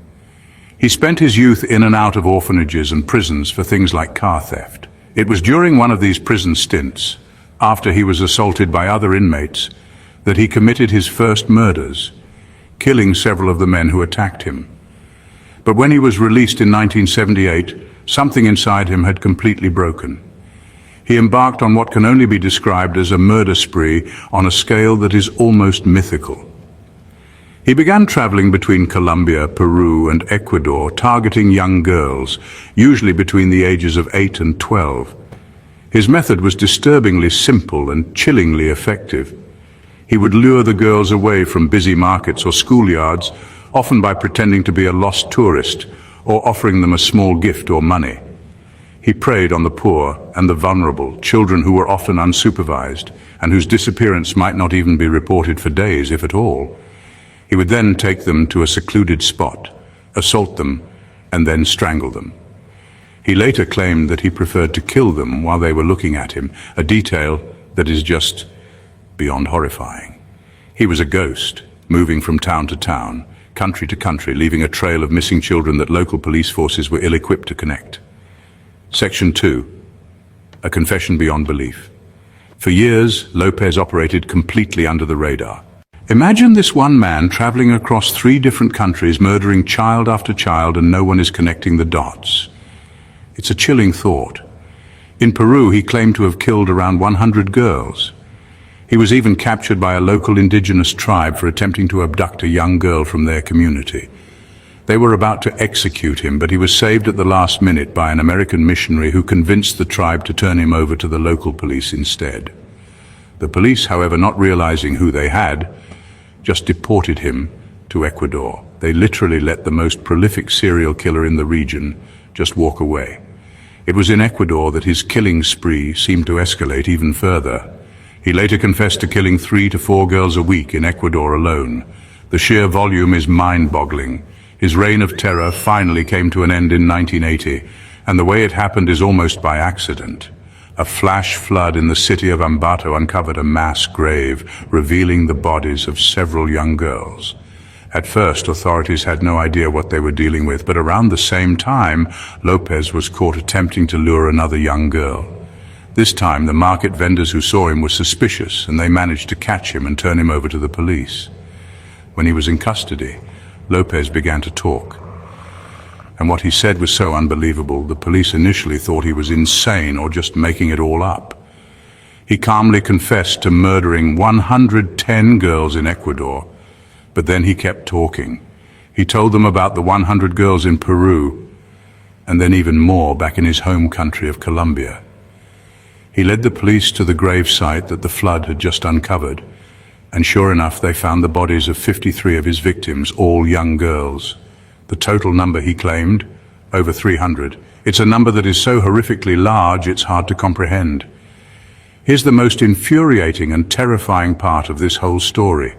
He spent his youth in and out of orphanages and prisons for things like car theft. It was during one of these prison stints, after he was assaulted by other inmates, that he committed his first murders, killing several of the men who attacked him. But when he was released in 1978, something inside him had completely broken. He embarked on what can only be described as a murder spree on a scale that is almost mythical. He began traveling between Colombia, Peru, and Ecuador, targeting young girls, usually between the ages of 8 and 12. His method was disturbingly simple and chillingly effective. He would lure the girls away from busy markets or schoolyards, often by pretending to be a lost tourist or offering them a small gift or money. He preyed on the poor and the vulnerable, children who were often unsupervised and whose disappearance might not even be reported for days, if at all. He would then take them to a secluded spot, assault them, and then strangle them. He later claimed that he preferred to kill them while they were looking at him, a detail that is just beyond horrifying. He was a ghost, moving from town to town, country to country, leaving a trail of missing children that local police forces were ill-equipped to connect. Section 2. A confession beyond belief. For years, Lopez operated completely under the radar. Imagine this one man traveling across 3 different countries, murdering child after child, and no one is connecting the dots. It's a chilling thought. In Peru, he claimed to have killed around 100 girls. He was even captured by a local indigenous tribe for attempting to abduct a young girl from their community. They were about to execute him, but he was saved at the last minute by an American missionary who convinced the tribe to turn him over to the local police instead. The police, however, not realizing who they had, just deported him to Ecuador. They literally let the most prolific serial killer in the region just walk away. It was in Ecuador that his killing spree seemed to escalate even further. He later confessed to killing 3 to 4 girls a week in Ecuador alone. The sheer volume is mind-boggling. His reign of terror finally came to an end in 1980, and the way it happened is almost by accident. A flash flood in the city of Ambato uncovered a mass grave, revealing the bodies of several young girls. At first, authorities had no idea what they were dealing with, but around the same time, Lopez was caught attempting to lure another young girl. This time, the market vendors who saw him were suspicious, and they managed to catch him and turn him over to the police. When he was in custody, Lopez began to talk. And what he said was so unbelievable, the police initially thought he was insane or just making it all up. He calmly confessed to murdering 110 girls in Ecuador, but then he kept talking. He told them about the 100 girls in Peru, and then even more back in his home country of Colombia. He led the police to the grave site that the flood had just uncovered, and sure enough, they found the bodies of 53 of his victims, all young girls. The total number, he claimed, over 300. It's a number that is so horrifically large, it's hard to comprehend. Here's the most infuriating and terrifying part of this whole story.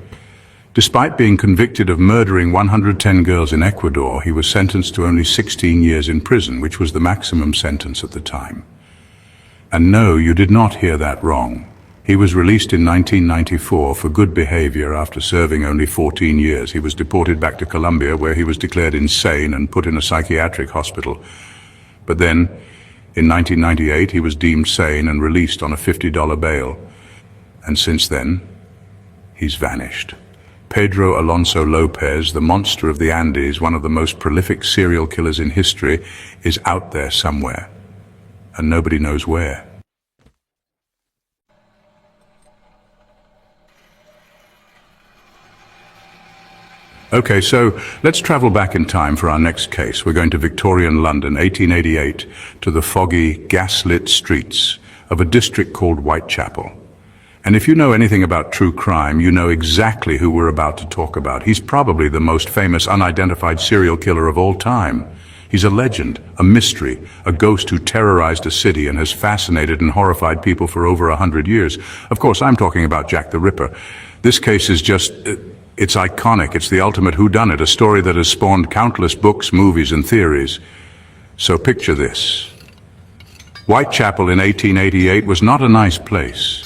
Despite being convicted of murdering 110 girls in Ecuador, he was sentenced to only 16 years in prison, which was the maximum sentence at the time. And no, you did not hear that wrong. He was released in 1994 for good behavior after serving only 14 years. He was deported back to Colombia, where he was declared insane and put in a psychiatric hospital. But then, in 1998, he was deemed sane and released on a $50 bail. And since then, he's vanished. Pedro Alonso Lopez, the monster of the Andes, one of the most prolific serial killers in history, is out there somewhere, and nobody knows where. Okay, so let's travel back in time for our next case. We're going to Victorian London, 1888, to the foggy, gaslit streets of a district called Whitechapel. And if you know anything about true crime, you know exactly who we're about to talk about. He's probably the most famous unidentified serial killer of all time. He's a legend, a mystery, a ghost who terrorized a city and has fascinated and horrified people for over 100 years. Of course, I'm talking about Jack the Ripper. This case is just, it's iconic. It's the ultimate whodunit, a story that has spawned countless books, movies, and theories. So picture this. Whitechapel in 1888 was not a nice place.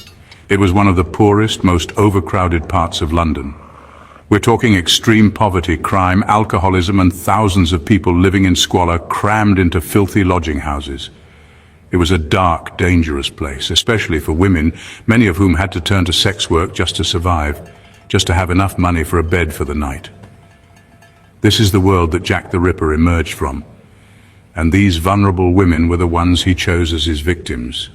It was one of the poorest, most overcrowded parts of London. We're talking extreme poverty, crime, alcoholism, and thousands of people living in squalor crammed into filthy lodging houses. It was a dark, dangerous place, especially for women, many of whom had to turn to sex work just to survive, just to have enough money for a bed for the night. This is the world that Jack the Ripper emerged from, and these vulnerable women were the ones he chose as his victims.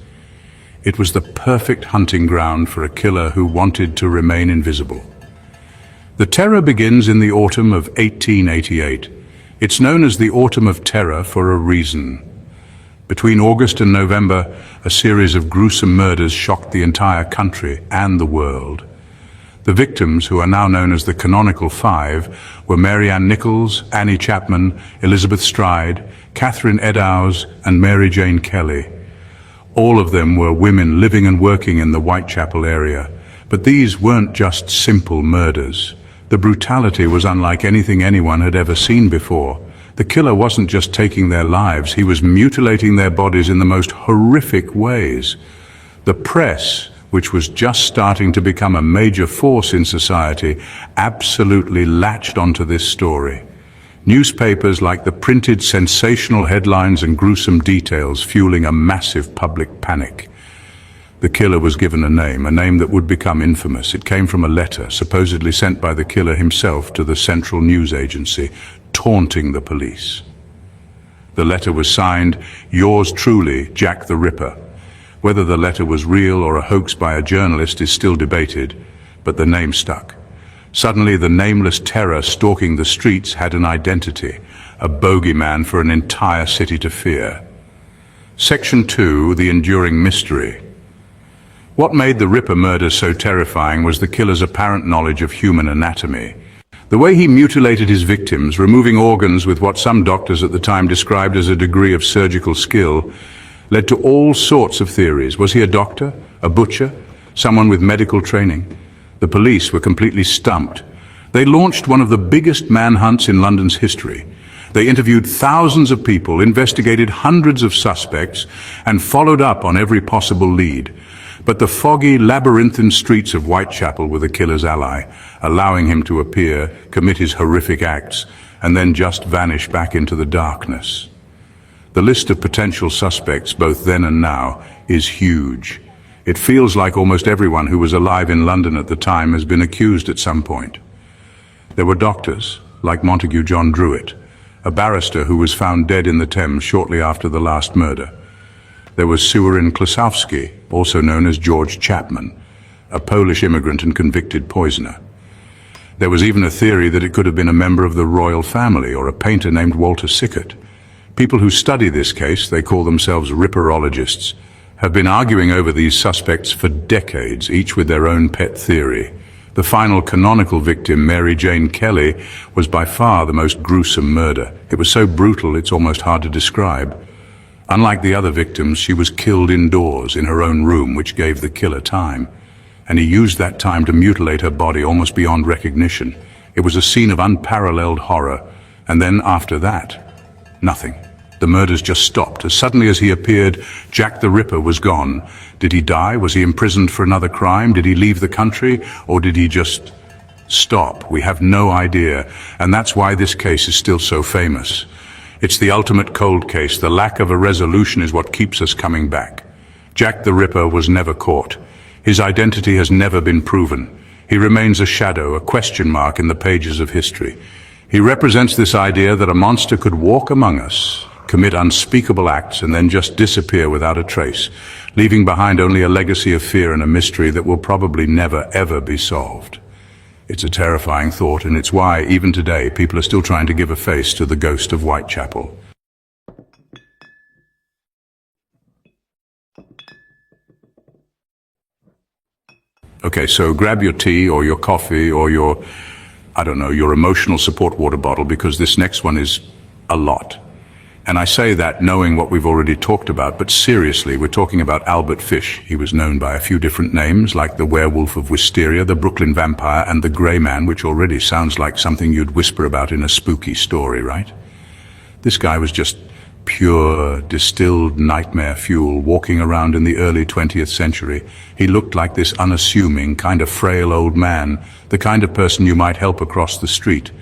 It was the perfect hunting ground for a killer who wanted to remain invisible. The terror begins in the autumn of 1888. It's known as the Autumn of Terror for a reason. Between August and November, a series of gruesome murders shocked the entire country and the world. The victims, who are now known as the Canonical Five, were Mary Ann Nichols, Annie Chapman, Elizabeth Stride, Catherine Eddowes, and Mary Jane Kelly. All of them were women living and working in the Whitechapel area. But these weren't just simple murders. The brutality was unlike anything anyone had ever seen before. The killer wasn't just taking their lives, he was mutilating their bodies in the most horrific ways. The press, which was just starting to become a major force in society, absolutely latched onto this story. Newspapers like the printed sensational headlines and gruesome details, fueling a massive public panic. The killer was given a name that would become infamous. It came from a letter supposedly sent by the killer himself to the Central News Agency, taunting the police. The letter was signed, "Yours truly, Jack the Ripper." Whether the letter was real or a hoax by a journalist is still debated, but the name stuck. Suddenly, the nameless terror stalking the streets had an identity, a bogeyman for an entire city to fear. Section 2, the enduring mystery. What made the Ripper murders so terrifying was the killer's apparent knowledge of human anatomy. The way he mutilated his victims, removing organs with what some doctors at the time described as a degree of surgical skill, led to all sorts of theories. Was he a doctor, a butcher, someone with medical training? The police were completely stumped. They launched one of the biggest manhunts in London's history. They interviewed thousands of people, investigated hundreds of suspects, and followed up on every possible lead. But the foggy, labyrinthine streets of Whitechapel were the killer's ally, allowing him to appear, commit his horrific acts, and then just vanish back into the darkness. The list of potential suspects, both then and now, is huge. It feels like almost everyone who was alive in London at the time has been accused at some point. There were doctors, like Montague John Druitt, a barrister who was found dead in the Thames shortly after the last murder. There was Seweryn Klusowski, also known as George Chapman, a Polish immigrant and convicted poisoner. There was even a theory that it could have been a member of the royal family or a painter named Walter Sickert. People who study this case, they call themselves ripperologists, have been arguing over these suspects for decades, each with their own pet theory. The final canonical victim, Mary Jane Kelly, was by far the most gruesome murder. It was so brutal it's almost hard to describe. Unlike the other victims, she was killed indoors in her own room, which gave the killer time. And he used that time to mutilate her body almost beyond recognition. It was a scene of unparalleled horror. And then after that, nothing. The murders just stopped. As suddenly as he appeared, Jack the Ripper was gone. Did he die? Was he imprisoned for another crime? Did he leave the country? Or did he just stop? We have no idea. And that's why this case is still so famous. It's the ultimate cold case. The lack of a resolution is what keeps us coming back. Jack the Ripper was never caught. His identity has never been proven. He remains a shadow, a question mark in the pages of history. He represents this idea that a monster could walk among us, commit unspeakable acts, and then just disappear without a trace, leaving behind only a legacy of fear and a mystery that will probably never, ever be solved. It's a terrifying thought, and it's why, even today, people are still trying to give a face to the ghost of Whitechapel. Okay, so grab your tea or your coffee or your, your emotional support water bottle, because this next one is a lot. And I say that knowing what we've already talked about, but seriously, we're talking about Albert Fish. He was known by a few different names, like the Werewolf of Wisteria, the Brooklyn Vampire, and the Grey Man, which already sounds like something you'd whisper about in a spooky story, right? This guy was just pure, distilled nightmare fuel walking around in the early 20th century. He looked like this unassuming, kind of frail old man, the kind of person you might help across the street.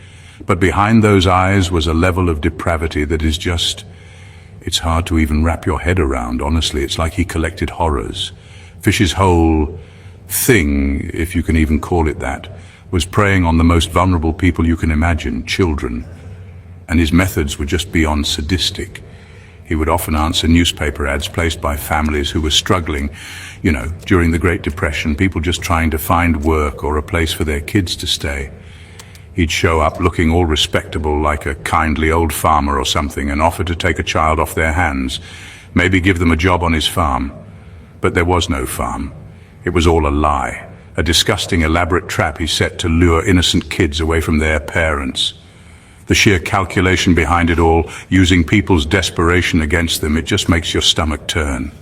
But behind those eyes was a level of depravity that is just, it's hard to even wrap your head around, honestly. It's like he collected horrors. Fish's whole thing, if you can even call it that, was preying on the most vulnerable people you can imagine, children. And his methods were just beyond sadistic. He would often answer newspaper ads placed by families who were struggling, during the Great Depression, people just trying to find work or a place for their kids to stay. He'd show up looking all respectable like a kindly old farmer or something and offer to take a child off their hands, maybe give them a job on his farm. But there was no farm. It was all a lie, a disgusting, elaborate trap he set to lure innocent kids away from their parents. The sheer calculation behind it all, using people's desperation against them, it just makes your stomach turn.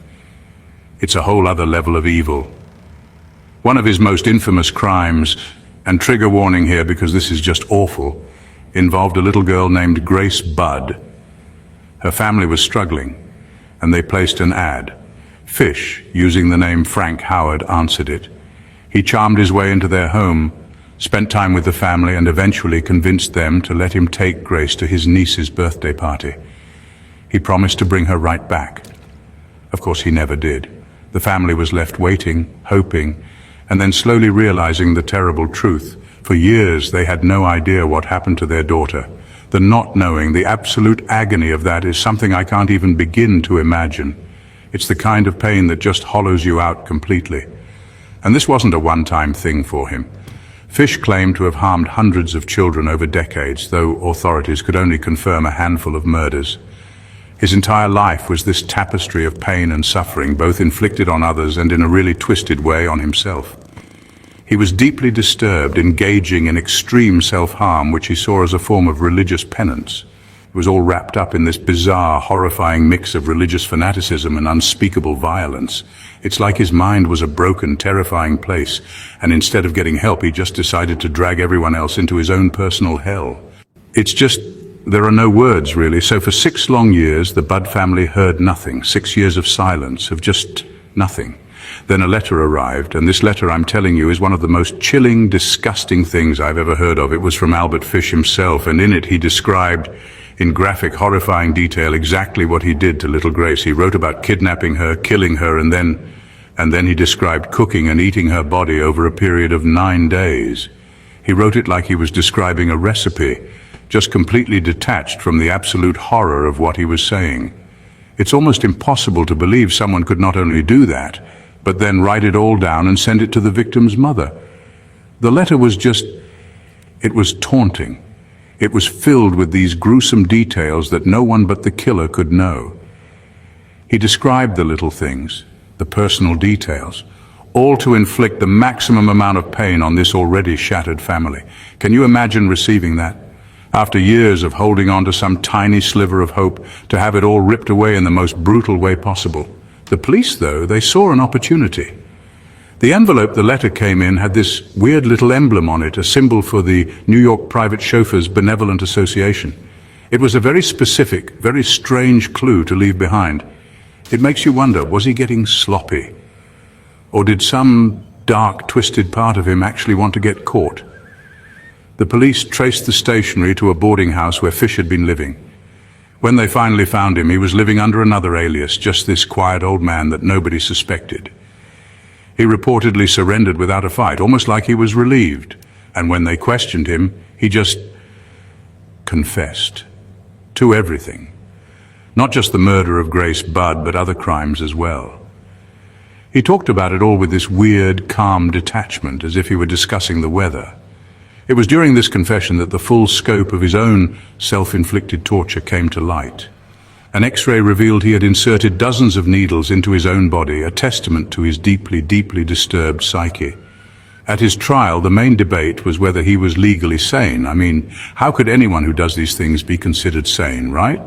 It's a whole other level of evil. One of his most infamous crimes, and trigger warning here because this is just awful, involved a little girl named Grace Budd. Her family was struggling, and they placed an ad. Fish, using the name Frank Howard, answered it. He charmed his way into their home, spent time with the family, and eventually convinced them to let him take Grace to his niece's birthday party. He promised to bring her right back. Of course, he never did. The family was left waiting, hoping, and then slowly realizing the terrible truth. For years, they had no idea what happened to their daughter. The not knowing, the absolute agony of that is something I can't even begin to imagine. It's the kind of pain that just hollows you out completely. And this wasn't a one-time thing for him. Fish claimed to have harmed hundreds of children over decades, though authorities could only confirm a handful of murders. His entire life was this tapestry of pain and suffering, both inflicted on others and in a really twisted way on himself. He was deeply disturbed, engaging in extreme self-harm, which he saw as a form of religious penance. It was all wrapped up in this bizarre, horrifying mix of religious fanaticism and unspeakable violence. It's like his mind was a broken, terrifying place, and instead of getting help, he just decided to drag everyone else into his own personal hell. There are no words, really. So for 6 long years, the Budd family heard nothing. 6 years of silence, of just nothing. Then a letter arrived, and this letter, I'm telling you, is one of the most chilling, disgusting things I've ever heard of. It was from Albert Fish himself, and in it he described in graphic, horrifying detail exactly what he did to little Grace. He wrote about kidnapping her, killing her, and then he described cooking and eating her body over a period of 9 days. He wrote it like he was describing a recipe, just completely detached from the absolute horror of what he was saying. It's almost impossible to believe someone could not only do that, but then write it all down and send it to the victim's mother. The letter was it was taunting. It was filled with these gruesome details that no one but the killer could know. He described the little things, the personal details, all to inflict the maximum amount of pain on this already shattered family. Can you imagine receiving that? After years of holding on to some tiny sliver of hope, to have it all ripped away in the most brutal way possible. The police, though, they saw an opportunity. The envelope the letter came in had this weird little emblem on it, a symbol for the New York Private Chauffeurs Benevolent Association. It was a very specific, very strange clue to leave behind. It makes you wonder, was he getting sloppy? Or did some dark, twisted part of him actually want to get caught? The police traced the stationery to a boarding house where Fish had been living. When they finally found him, he was living under another alias, just this quiet old man that nobody suspected. He reportedly surrendered without a fight, almost like he was relieved. And when they questioned him, he just confessed to everything. Not just the murder of Grace Budd, but other crimes as well. He talked about it all with this weird, calm detachment, as if he were discussing the weather. It was during this confession that the full scope of his own self-inflicted torture came to light. An X-ray revealed he had inserted dozens of needles into his own body, a testament to his deeply, deeply disturbed psyche. At his trial, the main debate was whether he was legally sane. I mean, how could anyone who does these things be considered sane, right?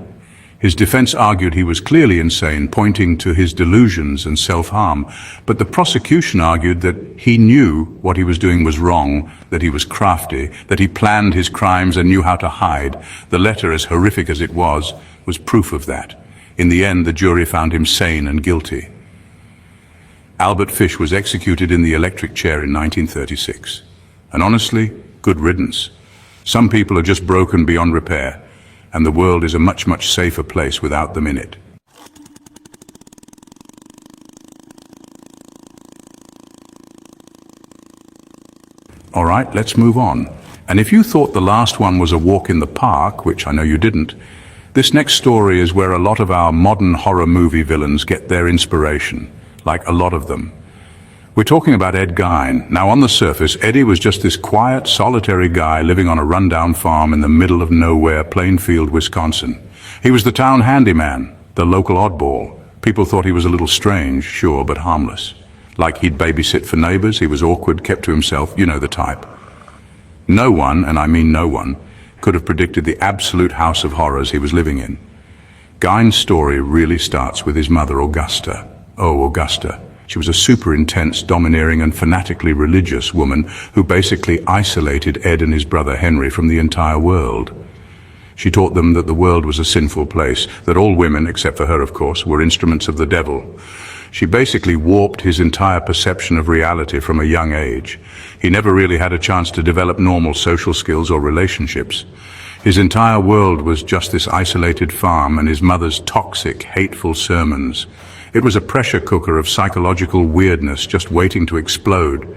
His defense argued he was clearly insane, pointing to his delusions and self-harm. But the prosecution argued that he knew what he was doing was wrong, that he was crafty, that he planned his crimes and knew how to hide. The letter, as horrific as it was proof of that. In the end, the jury found him sane and guilty. Albert Fish was executed in the electric chair in 1936. And honestly, good riddance. Some people are just broken beyond repair, and the world is a much, much safer place without them in it. All right, let's move on. And if you thought the last one was a walk in the park, which I know you didn't, this next story is where a lot of our modern horror movie villains get their inspiration, like a lot of them. We're talking about Ed Gein. Now, on the surface, Eddie was just this quiet, solitary guy living on a rundown farm in the middle of nowhere, Plainfield, Wisconsin. He was the town handyman, the local oddball. People thought he was a little strange, sure, but harmless. Like he'd babysit for neighbors, he was awkward, kept to himself, you know the type. No one, and I mean no one, could have predicted the absolute house of horrors he was living in. Gein's story really starts with his mother, Augusta. Oh, Augusta. She was a super intense, domineering and fanatically religious woman who basically isolated Ed and his brother Henry from the entire world. She taught them that the world was a sinful place, that all women, except for her of course, were instruments of the devil. She basically warped his entire perception of reality from a young age. He never really had a chance to develop normal social skills or relationships. His entire world was just this isolated farm and his mother's toxic, hateful sermons. It was a pressure cooker of psychological weirdness just waiting to explode.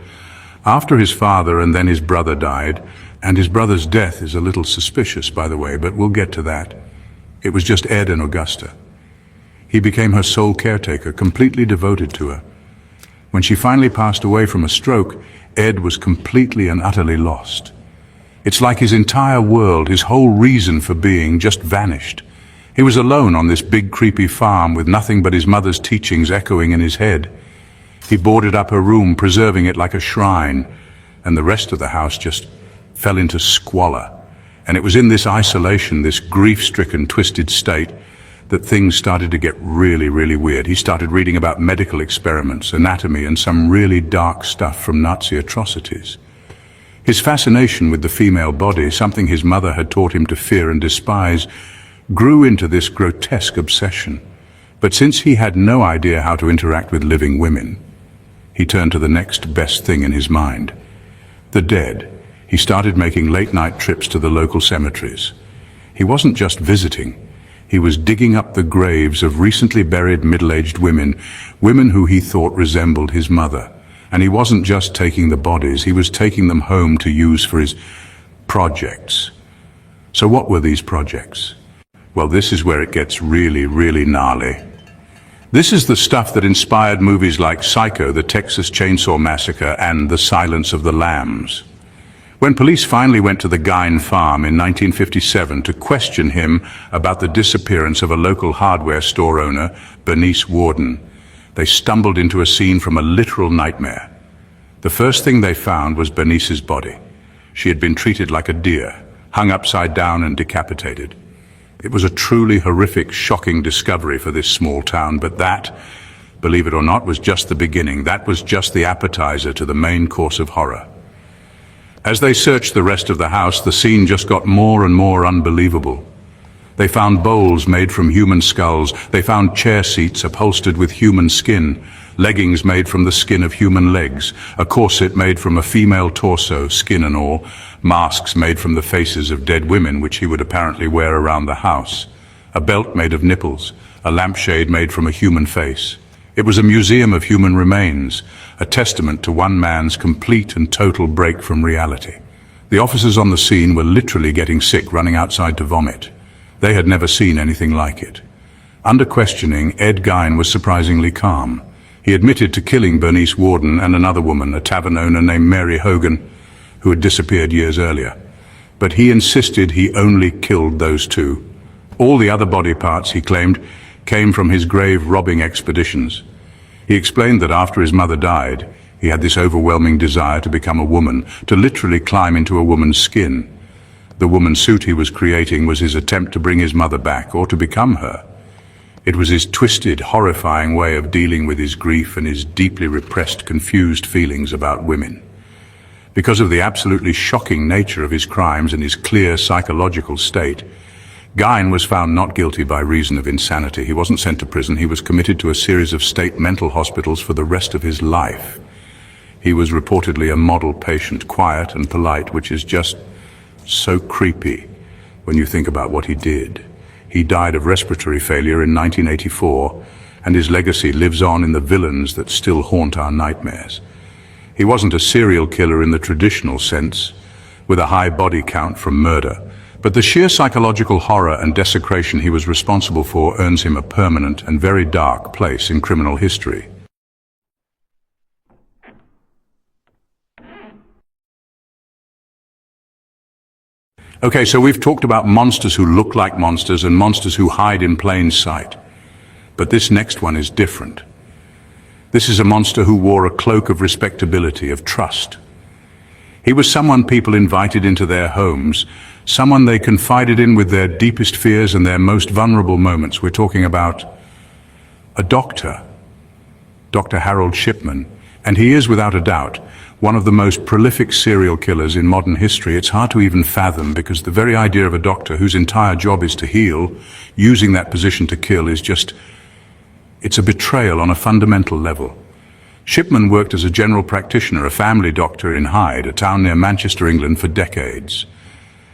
After his father and then his brother died, and his brother's death is a little suspicious, by the way, but we'll get to that, it was just Ed and Augusta. He became her sole caretaker, completely devoted to her. When she finally passed away from a stroke, Ed was completely and utterly lost. It's like his entire world, his whole reason for being, just vanished. He was alone on this big creepy farm with nothing but his mother's teachings echoing in his head. He boarded up her room, preserving it like a shrine, and the rest of the house just fell into squalor. And it was in this isolation, this grief-stricken, twisted state, that things started to get really, really weird. He started reading about medical experiments, anatomy, and some really dark stuff from Nazi atrocities. His fascination with the female body, something his mother had taught him to fear and despise, grew into this grotesque obsession. But since he had no idea how to interact with living women, he turned to the next best thing in his mind: the dead. He started making late-night trips to the local cemeteries. He wasn't just visiting. He was digging up the graves of recently buried middle-aged women, women who he thought resembled his mother. And he wasn't just taking the bodies, he was taking them home to use for his projects. So what were these projects? Well, this is where it gets really, really gnarly. This is the stuff that inspired movies like Psycho, the Texas Chainsaw Massacre, and The Silence of the Lambs. When police finally went to the Gine farm in 1957 to question him about the disappearance of a local hardware store owner, Bernice Worden, they stumbled into a scene from a literal nightmare. The first thing they found was Bernice's body. She had been treated like a deer, hung upside down and decapitated. It was a truly horrific, shocking discovery for this small town, but that, believe it or not, was just the beginning. That was just the appetizer to the main course of horror. As they searched the rest of the house, the scene just got more and more unbelievable. They found bowls made from human skulls. They found chair seats upholstered with human skin, leggings made from the skin of human legs, a corset made from a female torso, skin and all, masks made from the faces of dead women, which he would apparently wear around the house, a belt made of nipples, a lampshade made from a human face. It was a museum of human remains, a testament to one man's complete and total break from reality. The officers on the scene were literally getting sick, running outside to vomit. They had never seen anything like it. Under questioning, Ed Gein was surprisingly calm. He admitted to killing Bernice Worden and another woman, a tavern owner named Mary Hogan, who had disappeared years earlier. But he insisted he only killed those two. All the other body parts, he claimed, came from his grave robbing expeditions. He explained that after his mother died, he had this overwhelming desire to become a woman, to literally climb into a woman's skin. The woman's suit he was creating was his attempt to bring his mother back, or to become her. It was his twisted, horrifying way of dealing with his grief and his deeply repressed, confused feelings about women. Because of the absolutely shocking nature of his crimes and his clear psychological state, Gein was found not guilty by reason of insanity. He wasn't sent to prison. He was committed to a series of state mental hospitals for the rest of his life. He was reportedly a model patient, quiet and polite, which is just so creepy when you think about what he did. He died of respiratory failure in 1984, and his legacy lives on in the villains that still haunt our nightmares. He wasn't a serial killer in the traditional sense, with a high body count from murder, but the sheer psychological horror and desecration he was responsible for earns him a permanent and very dark place in criminal history. Okay, so we've talked about monsters who look like monsters and monsters who hide in plain sight. But this next one is different. This is a monster who wore a cloak of respectability, of trust. He was someone people invited into their homes, someone they confided in with their deepest fears and their most vulnerable moments. We're talking about a doctor, Dr. Harold Shipman, and he is, without a doubt, one of the most prolific serial killers in modern history. It's hard to even fathom, because the very idea of a doctor whose entire job is to heal, using that position to kill, is just, it's a betrayal on a fundamental level. Shipman worked as a general practitioner, a family doctor in Hyde, a town near Manchester, England, for decades.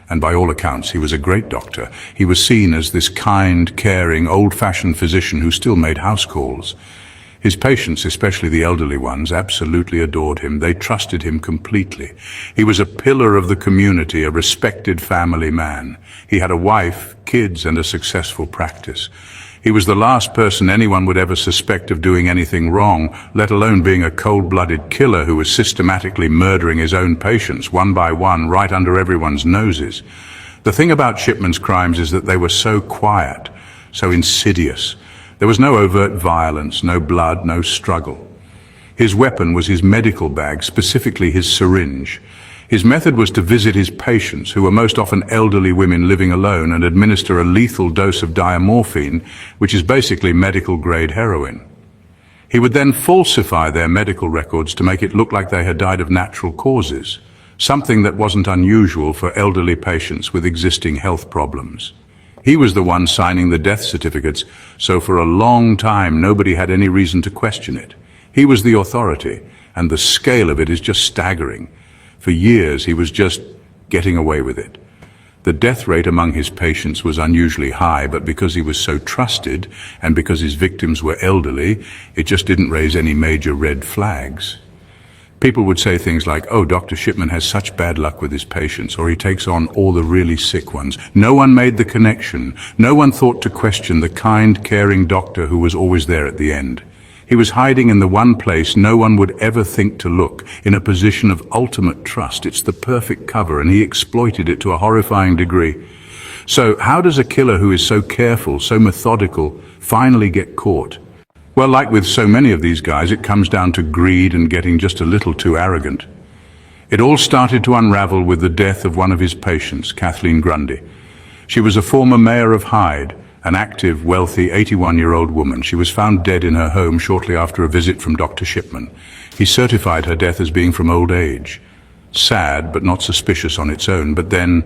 And by all accounts, he was a great doctor. He was seen as this kind, caring, old-fashioned physician who still made house calls. His patients, especially the elderly ones, absolutely adored him. They trusted him completely. He was a pillar of the community, a respected family man. He had a wife, kids, and a successful practice. He was the last person anyone would ever suspect of doing anything wrong, let alone being a cold-blooded killer who was systematically murdering his own patients, one by one, right under everyone's noses. The thing about Shipman's crimes is that they were so quiet, so insidious. There was no overt violence, no blood, no struggle. His weapon was his medical bag, specifically his syringe. His method was to visit his patients, who were most often elderly women living alone, and administer a lethal dose of diamorphine, which is basically medical-grade heroin. He would then falsify their medical records to make it look like they had died of natural causes, something that wasn't unusual for elderly patients with existing health problems. He was the one signing the death certificates, so for a long time nobody had any reason to question it. He was the authority, and the scale of it is just staggering. For years he was just getting away with it. The death rate among his patients was unusually high, but because he was so trusted and because his victims were elderly, it just didn't raise any major red flags. People would say things like, "Oh, Dr. Shipman has such bad luck with his patients," or "He takes on all the really sick ones." No one made the connection. No one thought to question the kind, caring doctor who was always there at the end. He was hiding in the one place no one would ever think to look, in a position of ultimate trust. It's the perfect cover, and he exploited it to a horrifying degree. So how does a killer who is so careful, so methodical, finally get caught? Well, like with so many of these guys, it comes down to greed and getting just a little too arrogant. It all started to unravel with the death of one of his patients, Kathleen Grundy. She was a former mayor of Hyde, an active, wealthy 81-year-old woman. She was found dead in her home shortly after a visit from Dr. Shipman. He certified her death as being from old age. Sad, but not suspicious on its own. But then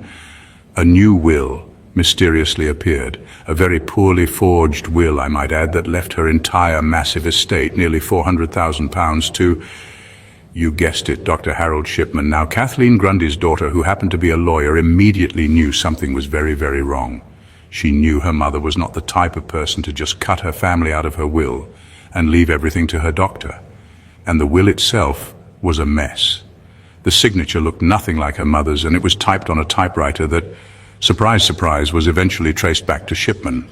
a new will mysteriously appeared. A very poorly forged will, I might add, that left her entire massive estate, nearly £400,000, to, you guessed it, Dr. Harold Shipman. Now, Kathleen Grundy's daughter, who happened to be a lawyer, immediately knew something was very, very wrong. She knew her mother was not the type of person to just cut her family out of her will and leave everything to her doctor. And the will itself was a mess. The signature looked nothing like her mother's, and it was typed on a typewriter that, surprise, surprise, was eventually traced back to Shipman.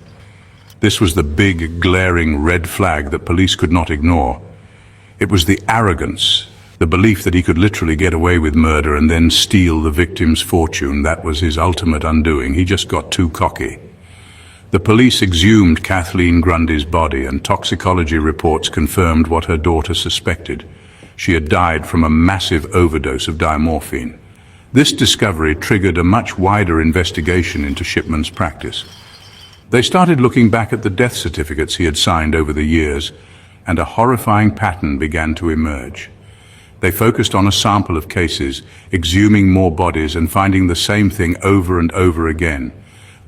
This was the big, glaring red flag that police could not ignore. It was the arrogance, the belief that he could literally get away with murder and then steal the victim's fortune. That was his ultimate undoing. He just got too cocky. The police exhumed Kathleen Grundy's body, and toxicology reports confirmed what her daughter suspected. She had died from a massive overdose of diamorphine. This discovery triggered a much wider investigation into Shipman's practice. They started looking back at the death certificates he had signed over the years, and a horrifying pattern began to emerge. They focused on a sample of cases, exhuming more bodies and finding the same thing over and over again.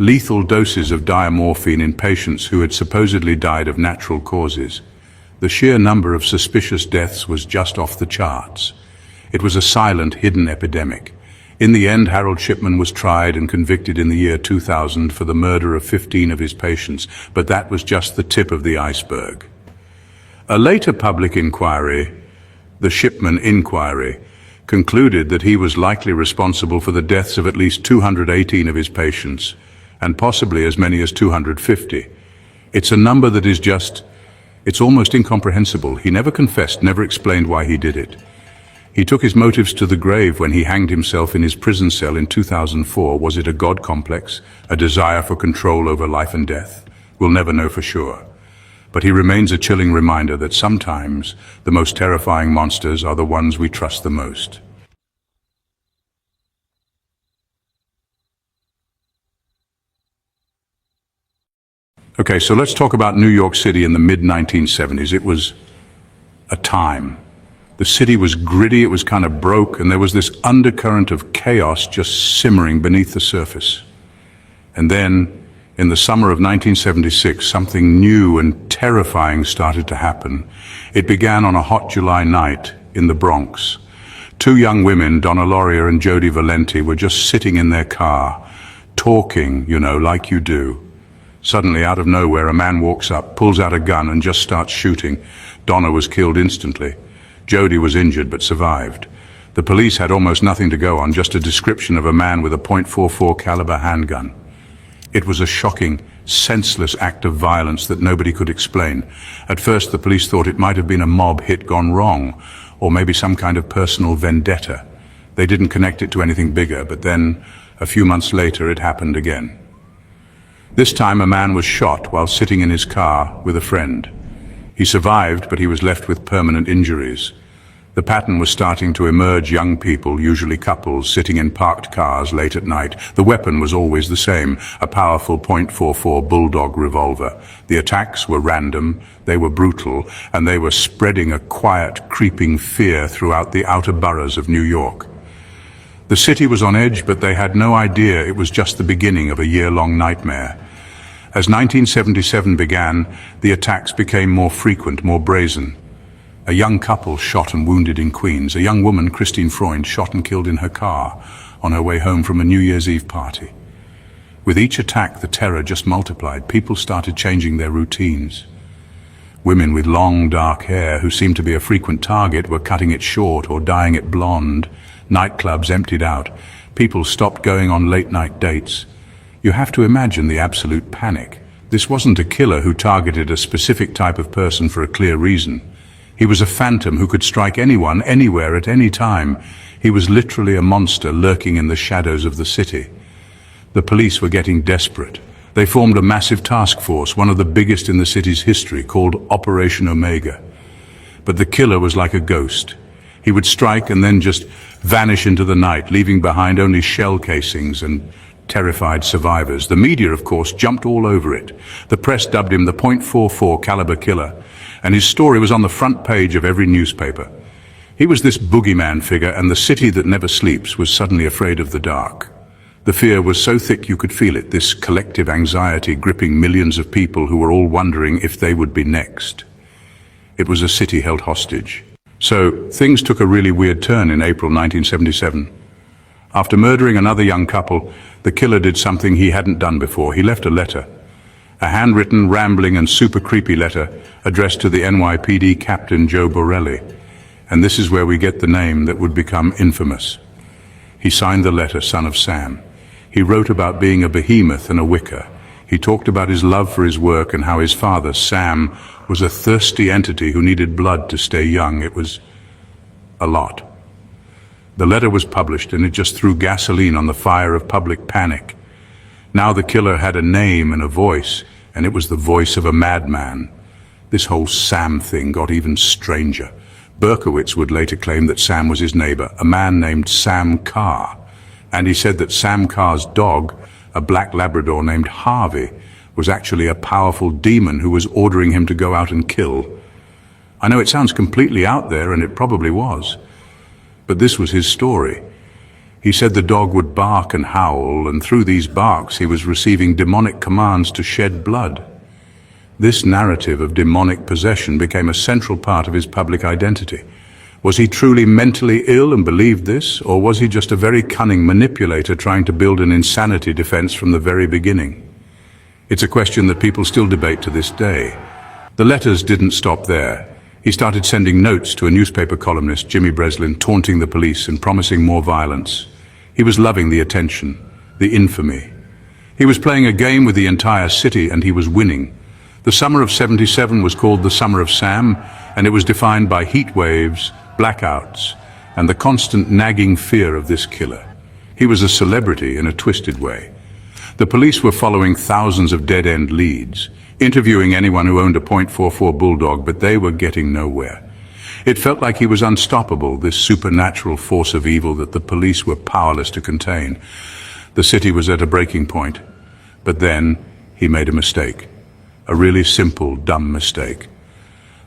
Lethal doses of diamorphine in patients who had supposedly died of natural causes. The sheer number of suspicious deaths was just off the charts. It was a silent, hidden epidemic. In the end, Harold Shipman was tried and convicted in the year 2000 for the murder of 15 of his patients, but that was just the tip of the iceberg. A later public inquiry, the Shipman Inquiry, concluded that he was likely responsible for the deaths of at least 218 of his patients, and possibly as many as 250. It's a number that is it's almost incomprehensible. He never confessed, never explained why he did it. He took his motives to the grave when he hanged himself in his prison cell in 2004. Was it a God complex, a desire for control over life and death? We'll never know for sure. But he remains a chilling reminder that sometimes the most terrifying monsters are the ones we trust the most. Okay, so let's talk about New York City in the mid-1970s. It was a time. The city was gritty, it was kind of broke, and there was this undercurrent of chaos just simmering beneath the surface. And then, in the summer of 1976, something new and terrifying started to happen. It began on a hot July night in the Bronx. Two young women, Donna Laurier and Jody Valenti, were just sitting in their car, talking, like you do. Suddenly, out of nowhere, a man walks up, pulls out a gun, and just starts shooting. Donna was killed instantly. Jody was injured but survived. The police had almost nothing to go on, just a description of a man with a .44 caliber handgun. It was a shocking, senseless act of violence that nobody could explain. At first, the police thought it might have been a mob hit gone wrong, or maybe some kind of personal vendetta. They didn't connect it to anything bigger, but then, a few months later, it happened again. This time a man was shot while sitting in his car with a friend. He survived, but he was left with permanent injuries. The pattern was starting to emerge: young people, usually couples, sitting in parked cars late at night. The weapon was always the same, a powerful .44 Bulldog revolver. The attacks were random, they were brutal, and they were spreading a quiet, creeping fear throughout the outer boroughs of New York. The city was on edge, but they had no idea it was just the beginning of a year-long nightmare. As 1977 began, the attacks became more frequent, more brazen. A young couple shot and wounded in Queens. A young woman, Christine Freund, shot and killed in her car on her way home from a New Year's Eve party. With each attack, the terror just multiplied. People started changing their routines. Women with long, dark hair, who seemed to be a frequent target, were cutting it short or dyeing it blonde. Nightclubs emptied out. People stopped going on late-night dates. You have to imagine the absolute panic. This wasn't a killer who targeted a specific type of person for a clear reason. He was a phantom who could strike anyone, anywhere, at any time. He was literally a monster lurking in the shadows of the city. The police were getting desperate. They formed a massive task force, one of the biggest in the city's history, called Operation Omega. But the killer was like a ghost. He would strike and then just vanish into the night, leaving behind only shell casings and terrified survivors. The media, of course, jumped all over it. The press dubbed him the .44 caliber killer, and his story was on the front page of every newspaper. He was this boogeyman figure, and the city that never sleeps was suddenly afraid of the dark. The fear was so thick you could feel it, this collective anxiety gripping millions of people who were all wondering if they would be next. It was a city held hostage. So, things took a really weird turn in April 1977. After murdering another young couple, the killer did something he hadn't done before. He left a letter. A handwritten, rambling, and super creepy letter addressed to the NYPD Captain Joe Borelli. And this is where we get the name that would become infamous. He signed the letter, Son of Sam. He wrote about being a behemoth and a wicker. He talked about his love for his work and how his father, Sam, was a thirsty entity who needed blood to stay young. It was a lot. The letter was published, and it just threw gasoline on the fire of public panic. Now the killer had a name and a voice, and it was the voice of a madman. This whole Sam thing got even stranger. Berkowitz would later claim that Sam was his neighbor, a man named Sam Carr. And he said that Sam Carr's dog, a black Labrador named Harvey, was actually a powerful demon who was ordering him to go out and kill. I know it sounds completely out there, and it probably was. But this was his story. He said the dog would bark and howl, and through these barks he was receiving demonic commands to shed blood. This narrative of demonic possession became a central part of his public identity. Was he truly mentally ill and believed this, or was he just a very cunning manipulator trying to build an insanity defense from the very beginning? It's a question that people still debate to this day. The letters didn't stop there. He started sending notes to a newspaper columnist, Jimmy Breslin, taunting the police and promising more violence. He was loving the attention, the infamy. He was playing a game with the entire city, and he was winning. The summer of '77 was called the Summer of Sam, and it was defined by heat waves, blackouts, and the constant nagging fear of this killer. He was a celebrity in a twisted way. The police were following thousands of dead-end leads, interviewing anyone who owned a .44 Bulldog, but they were getting nowhere. It felt like he was unstoppable, this supernatural force of evil that the police were powerless to contain. The city was at a breaking point, but then he made a mistake. A really simple, dumb mistake.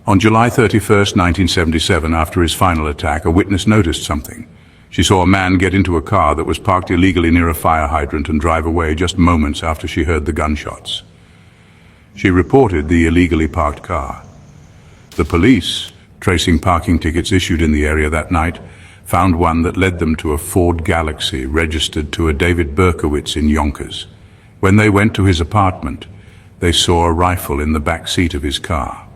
On July 31st, 1977, after his final attack, a witness noticed something. She saw a man get into a car that was parked illegally near a fire hydrant and drive away just moments after she heard the gunshots. She reported the illegally parked car. The police, tracing parking tickets issued in the area that night, found one that led them to a Ford Galaxy registered to a David Berkowitz in Yonkers. When they went to his apartment, they saw a rifle in the back seat of his car.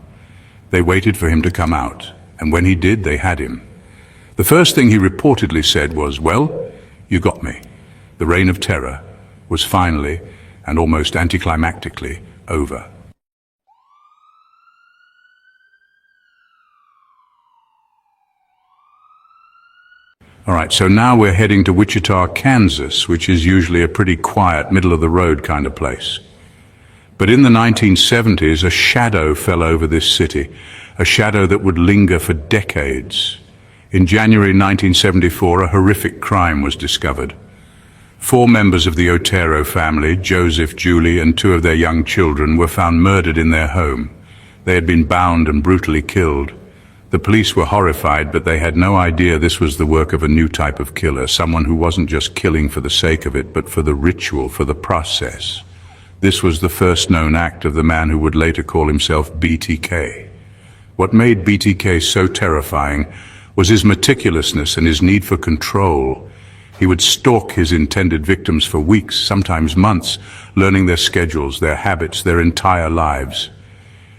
They waited for him to come out, and when he did, they had him. The first thing he reportedly said was, "Well, you got me." The reign of terror was finally, and almost anticlimactically, over. All right, so now we're heading to Wichita, Kansas, which is usually a pretty quiet, middle-of-the-road kind of place. But in the 1970s, a shadow fell over this city, a shadow that would linger for decades. In January 1974, a horrific crime was discovered. 4 members of the Otero family, Joseph, Julie, and 2 of their young children, were found murdered in their home. They had been bound and brutally killed. The police were horrified, but they had no idea this was the work of a new type of killer, someone who wasn't just killing for the sake of it, but for the ritual, for the process. This was the first known act of the man who would later call himself BTK. What made BTK so terrifying was his meticulousness and his need for control. He would stalk his intended victims for weeks, sometimes months, learning their schedules, their habits, their entire lives.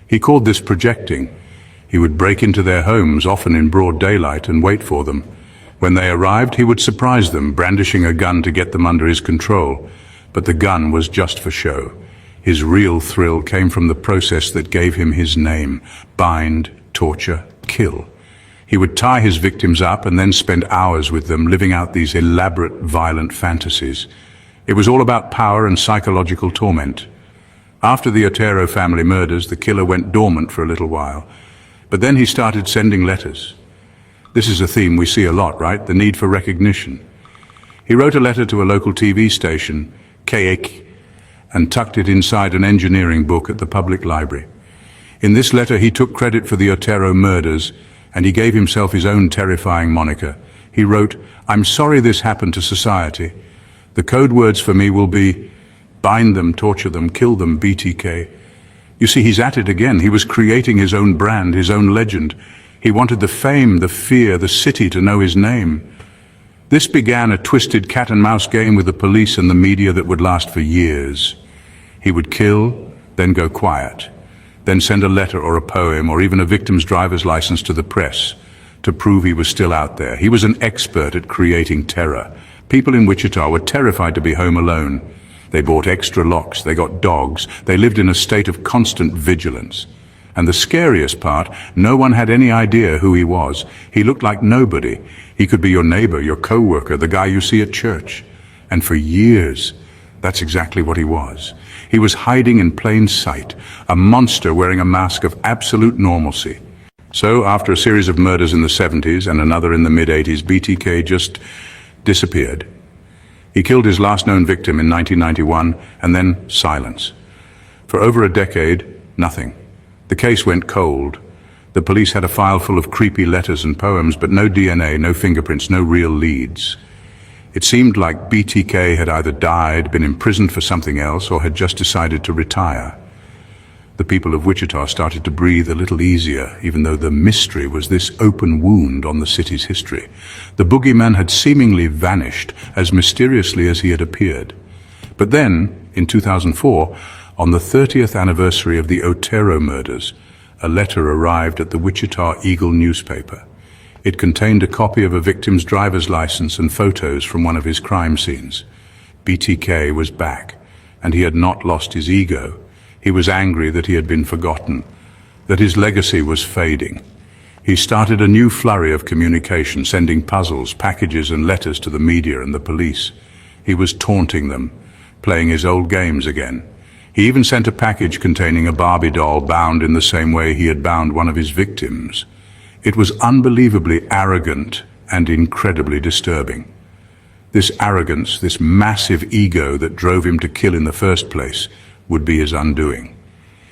He called this projecting. He would break into their homes, often in broad daylight, and wait for them. When they arrived, he would surprise them, brandishing a gun to get them under his control. But the gun was just for show. His real thrill came from the process that gave him his name: bind, torture, kill. He would tie his victims up and then spend hours with them, living out these elaborate, violent fantasies. It was all about power and psychological torment. After the Otero family murders, the killer went dormant for a little while. But then he started sending letters. This is a theme we see a lot, right? The need for recognition. He wrote a letter to a local TV station, Gacy, and tucked it inside an engineering book at the public library. In this letter, he took credit for the Otero murders, and he gave himself his own terrifying moniker. He wrote, "I'm sorry this happened to society. The code words for me will be bind them, torture them, kill them, BTK." You see, he's at it again. He was creating his own brand, his own legend. He wanted the fame, the fear, the city to know his name. This began a twisted cat-and-mouse game with the police and the media that would last for years. He would kill, then go quiet, then send a letter or a poem or even a victim's driver's license to the press to prove he was still out there. He was an expert at creating terror. People in Wichita were terrified to be home alone. They bought extra locks, they got dogs, they lived in a state of constant vigilance. And the scariest part, no one had any idea who he was. He looked like nobody. He could be your neighbor, your co-worker, the guy you see at church. And for years, that's exactly what he was. He was hiding in plain sight, a monster wearing a mask of absolute normalcy. So, after a series of murders in the 70s and another in the mid-80s, BTK just disappeared. He killed his last known victim in 1991, and then silence. For over a decade, nothing. The case went cold. The police had a file full of creepy letters and poems, but no DNA, no fingerprints, no real leads. It seemed like BTK had either died, been imprisoned for something else, or had just decided to retire. The people of Wichita started to breathe a little easier, even though the mystery was this open wound on the city's history. The boogeyman had seemingly vanished as mysteriously as he had appeared. But then, in 2004, on the 30th anniversary of the Otero murders, a letter arrived at the Wichita Eagle newspaper. It contained a copy of a victim's driver's license and photos from one of his crime scenes. BTK was back, and he had not lost his ego. He was angry that he had been forgotten, that his legacy was fading. He started a new flurry of communication, sending puzzles, packages, and letters to the media and the police. He was taunting them, playing his old games again. He even sent a package containing a Barbie doll bound in the same way he had bound one of his victims. It was unbelievably arrogant and incredibly disturbing. This arrogance, this massive ego that drove him to kill in the first place, would be his undoing.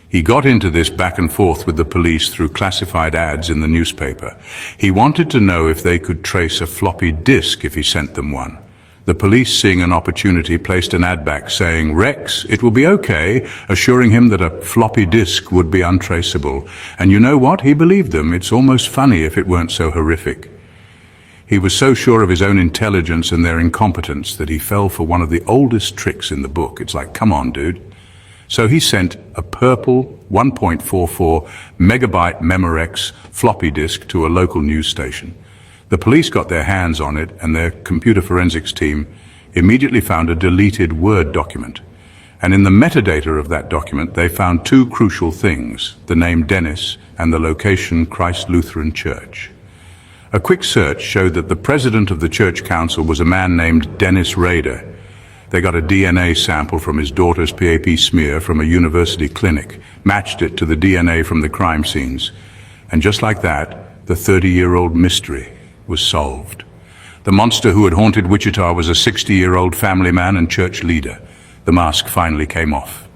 He got into this back and forth with the police through classified ads in the newspaper. He wanted to know if they could trace a floppy disk if he sent them one. The police, seeing an opportunity, placed an ad back saying, "Rex, it will be okay," assuring him that a floppy disk would be untraceable. And you know what? He believed them. It's almost funny if it weren't so horrific. He was so sure of his own intelligence and their incompetence that he fell for one of the oldest tricks in the book. It's like, come on, dude. So he sent a purple 1.44 megabyte Memorex floppy disk to a local news station. The police got their hands on it, and their computer forensics team immediately found a deleted Word document. And in the metadata of that document, they found two crucial things: the name Dennis and the location Christ Lutheran Church. A quick search showed that the president of the church council was a man named Dennis Rader. They got a DNA sample from his daughter's PAP smear from a university clinic, matched it to the DNA from the crime scenes. And just like that, the 30-year-old mystery was solved. The monster who had haunted Wichita was a 60-year-old family man and church leader. The mask finally came off.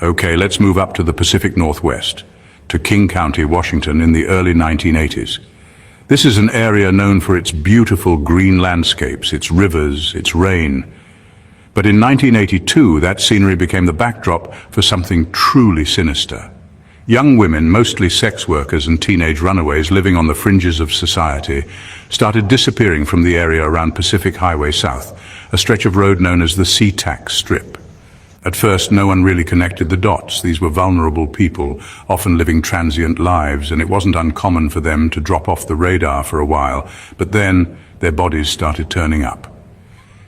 Okay, let's move up to the Pacific Northwest, to King County, Washington in the early 1980s. This is an area known for its beautiful green landscapes, its rivers, its rain. But in 1982, that scenery became the backdrop for something truly sinister. Young women, mostly sex workers and teenage runaways living on the fringes of society, started disappearing from the area around Pacific Highway South, a stretch of road known as the SeaTac Strip. At first, no one really connected the dots. These were vulnerable people, often living transient lives, and it wasn't uncommon for them to drop off the radar for a while, but then their bodies started turning up.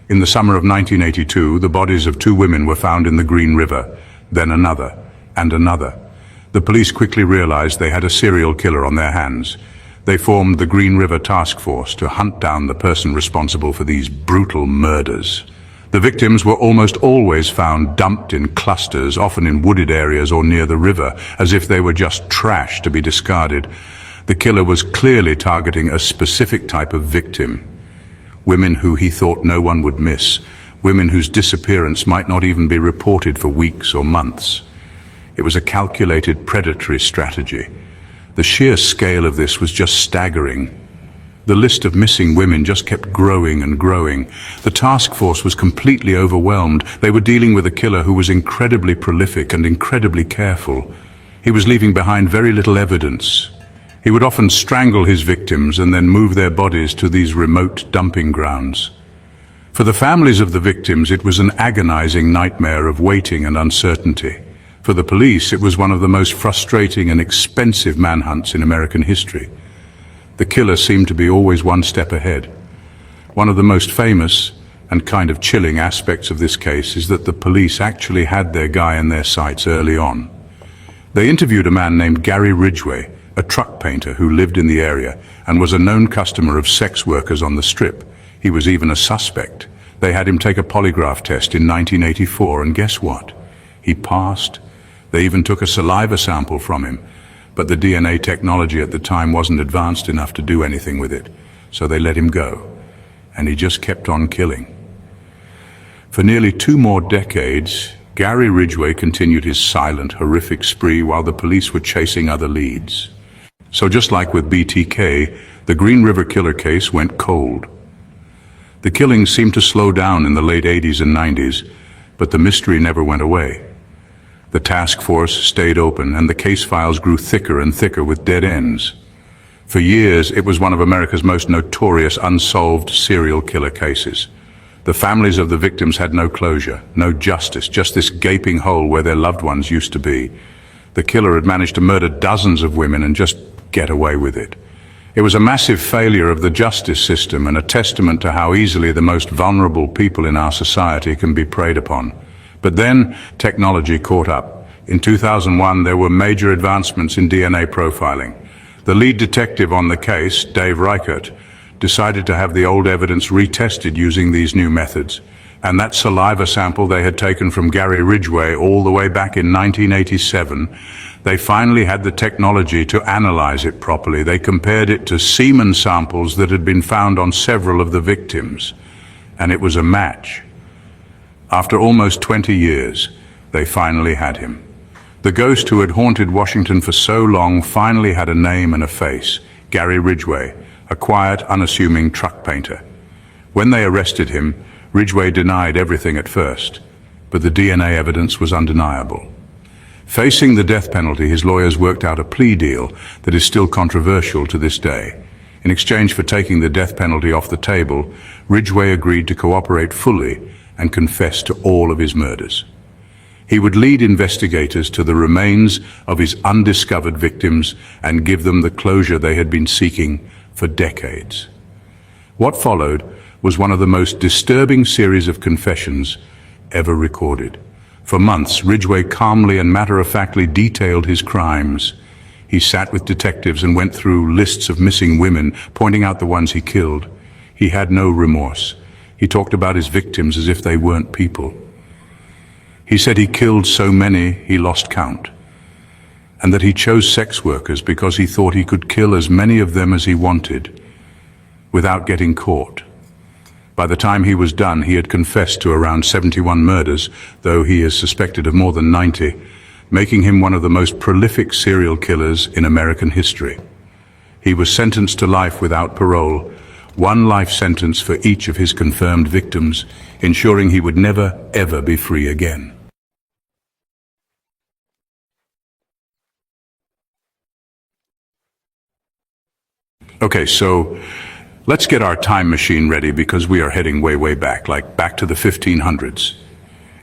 In the summer of 1982, the bodies of 2 women were found in the Green River, then another, and another. The police quickly realized they had a serial killer on their hands. They formed the Green River Task Force to hunt down the person responsible for these brutal murders. The victims were almost always found dumped in clusters, often in wooded areas or near the river, as if they were just trash to be discarded. The killer was clearly targeting a specific type of victim. Women who he thought no one would miss. Women whose disappearance might not even be reported for weeks or months. It was a calculated predatory strategy. The sheer scale of this was just staggering. The list of missing women just kept growing and growing. The task force was completely overwhelmed. They were dealing with a killer who was incredibly prolific and incredibly careful. He was leaving behind very little evidence. He would often strangle his victims and then move their bodies to these remote dumping grounds. For the families of the victims, it was an agonizing nightmare of waiting and uncertainty. For the police, it was one of the most frustrating and expensive manhunts in American history. The killer seemed to be always one step ahead. One of the most famous and kind of chilling aspects of this case is that the police actually had their guy in their sights early on. They interviewed a man named Gary Ridgway, a truck painter who lived in the area and was a known customer of sex workers on the Strip. He was even a suspect. They had him take a polygraph test in 1984, and guess what? He passed. They even took a saliva sample from him, but the DNA technology at the time wasn't advanced enough to do anything with it, so they let him go, and he just kept on killing. For nearly 2 more decades, Gary Ridgway continued his silent, horrific spree while the police were chasing other leads. So just like with BTK, the Green River Killer case went cold. The killings seemed to slow down in the late 80s and 90s, but the mystery never went away. The task force stayed open, and the case files grew thicker and thicker with dead ends. For years, it was one of America's most notorious unsolved serial killer cases. The families of the victims had no closure, no justice, just this gaping hole where their loved ones used to be. The killer had managed to murder dozens of women and just get away with it. It was a massive failure of the justice system and a testament to how easily the most vulnerable people in our society can be preyed upon. But then technology caught up. In 2001, there were major advancements in DNA profiling. The lead detective on the case, Dave Reichert, decided to have the old evidence retested using these new methods. And that saliva sample they had taken from Gary Ridgway all the way back in 1987, they finally had the technology to analyze it properly. They compared it to semen samples that had been found on several of the victims, and it was a match. After almost 20 years, they finally had him. The ghost who had haunted Washington for so long finally had a name and a face, Gary Ridgway, a quiet, unassuming truck painter. When they arrested him, Ridgway denied everything at first, but the DNA evidence was undeniable. Facing the death penalty, his lawyers worked out a plea deal that is still controversial to this day. In exchange for taking the death penalty off the table, Ridgway agreed to cooperate fully and confess to all of his murders. He would lead investigators to the remains of his undiscovered victims and give them the closure they had been seeking for decades. What followed was one of the most disturbing series of confessions ever recorded. For months, Ridgway calmly and matter-of-factly detailed his crimes. He sat with detectives and went through lists of missing women, pointing out the ones he killed. He had no remorse. He talked about his victims as if they weren't people. He said he killed so many he lost count, and that he chose sex workers because he thought he could kill as many of them as he wanted, without getting caught. By the time he was done, he had confessed to around 71 murders, though he is suspected of more than 90, making him one of the most prolific serial killers in American history. He was sentenced to life without parole, one life sentence for each of his confirmed victims, ensuring he would never, ever be free again. Okay, so let's get our time machine ready because we are heading way, way back, like back to the 1500s.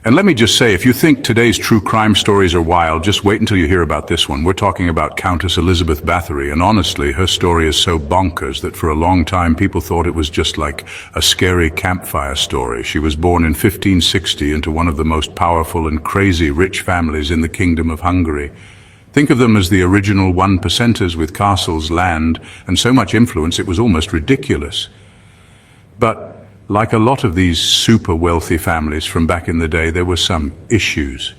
And let me just say, if you think today's true crime stories are wild, just wait until you hear about this one. We're talking about Countess Elizabeth Bathory, and honestly, her story is so bonkers that for a long time people thought it was just like a scary campfire story. She was born in 1560 into one of the most powerful and crazy rich families in the Kingdom of Hungary. Think of them as the original one-percenters with castles, land, and so much influence it was almost ridiculous. But like a lot of these super wealthy families from back in the day, there were some issues.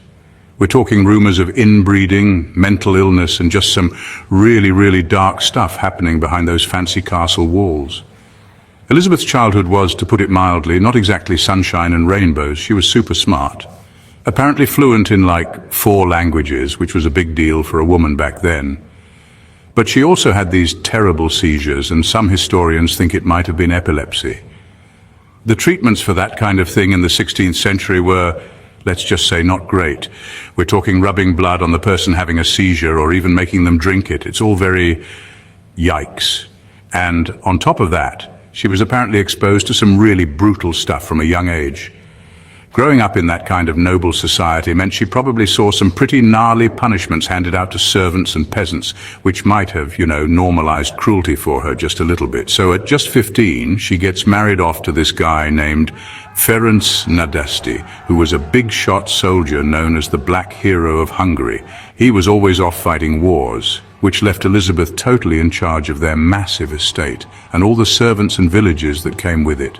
We're talking rumors of inbreeding, mental illness, and just some really, really dark stuff happening behind those fancy castle walls. Elizabeth's childhood was, to put it mildly, not exactly sunshine and rainbows. She was super smart. Apparently fluent in like 4 languages, which was a big deal for a woman back then. But she also had these terrible seizures, and some historians think it might have been epilepsy. The treatments for that kind of thing in the 16th century were, let's just say, not great. We're talking rubbing blood on the person having a seizure or even making them drink it. It's all very yikes. And on top of that, she was apparently exposed to some really brutal stuff from a young age. Growing up in that kind of noble society meant she probably saw some pretty gnarly punishments handed out to servants and peasants, which might have, normalized cruelty for her just a little bit. So at just 15, she gets married off to this guy named Ferenc Nadasti, who was a big-shot soldier known as the Black Hero of Hungary. He was always off fighting wars, which left Elizabeth totally in charge of their massive estate and all the servants and villages that came with it.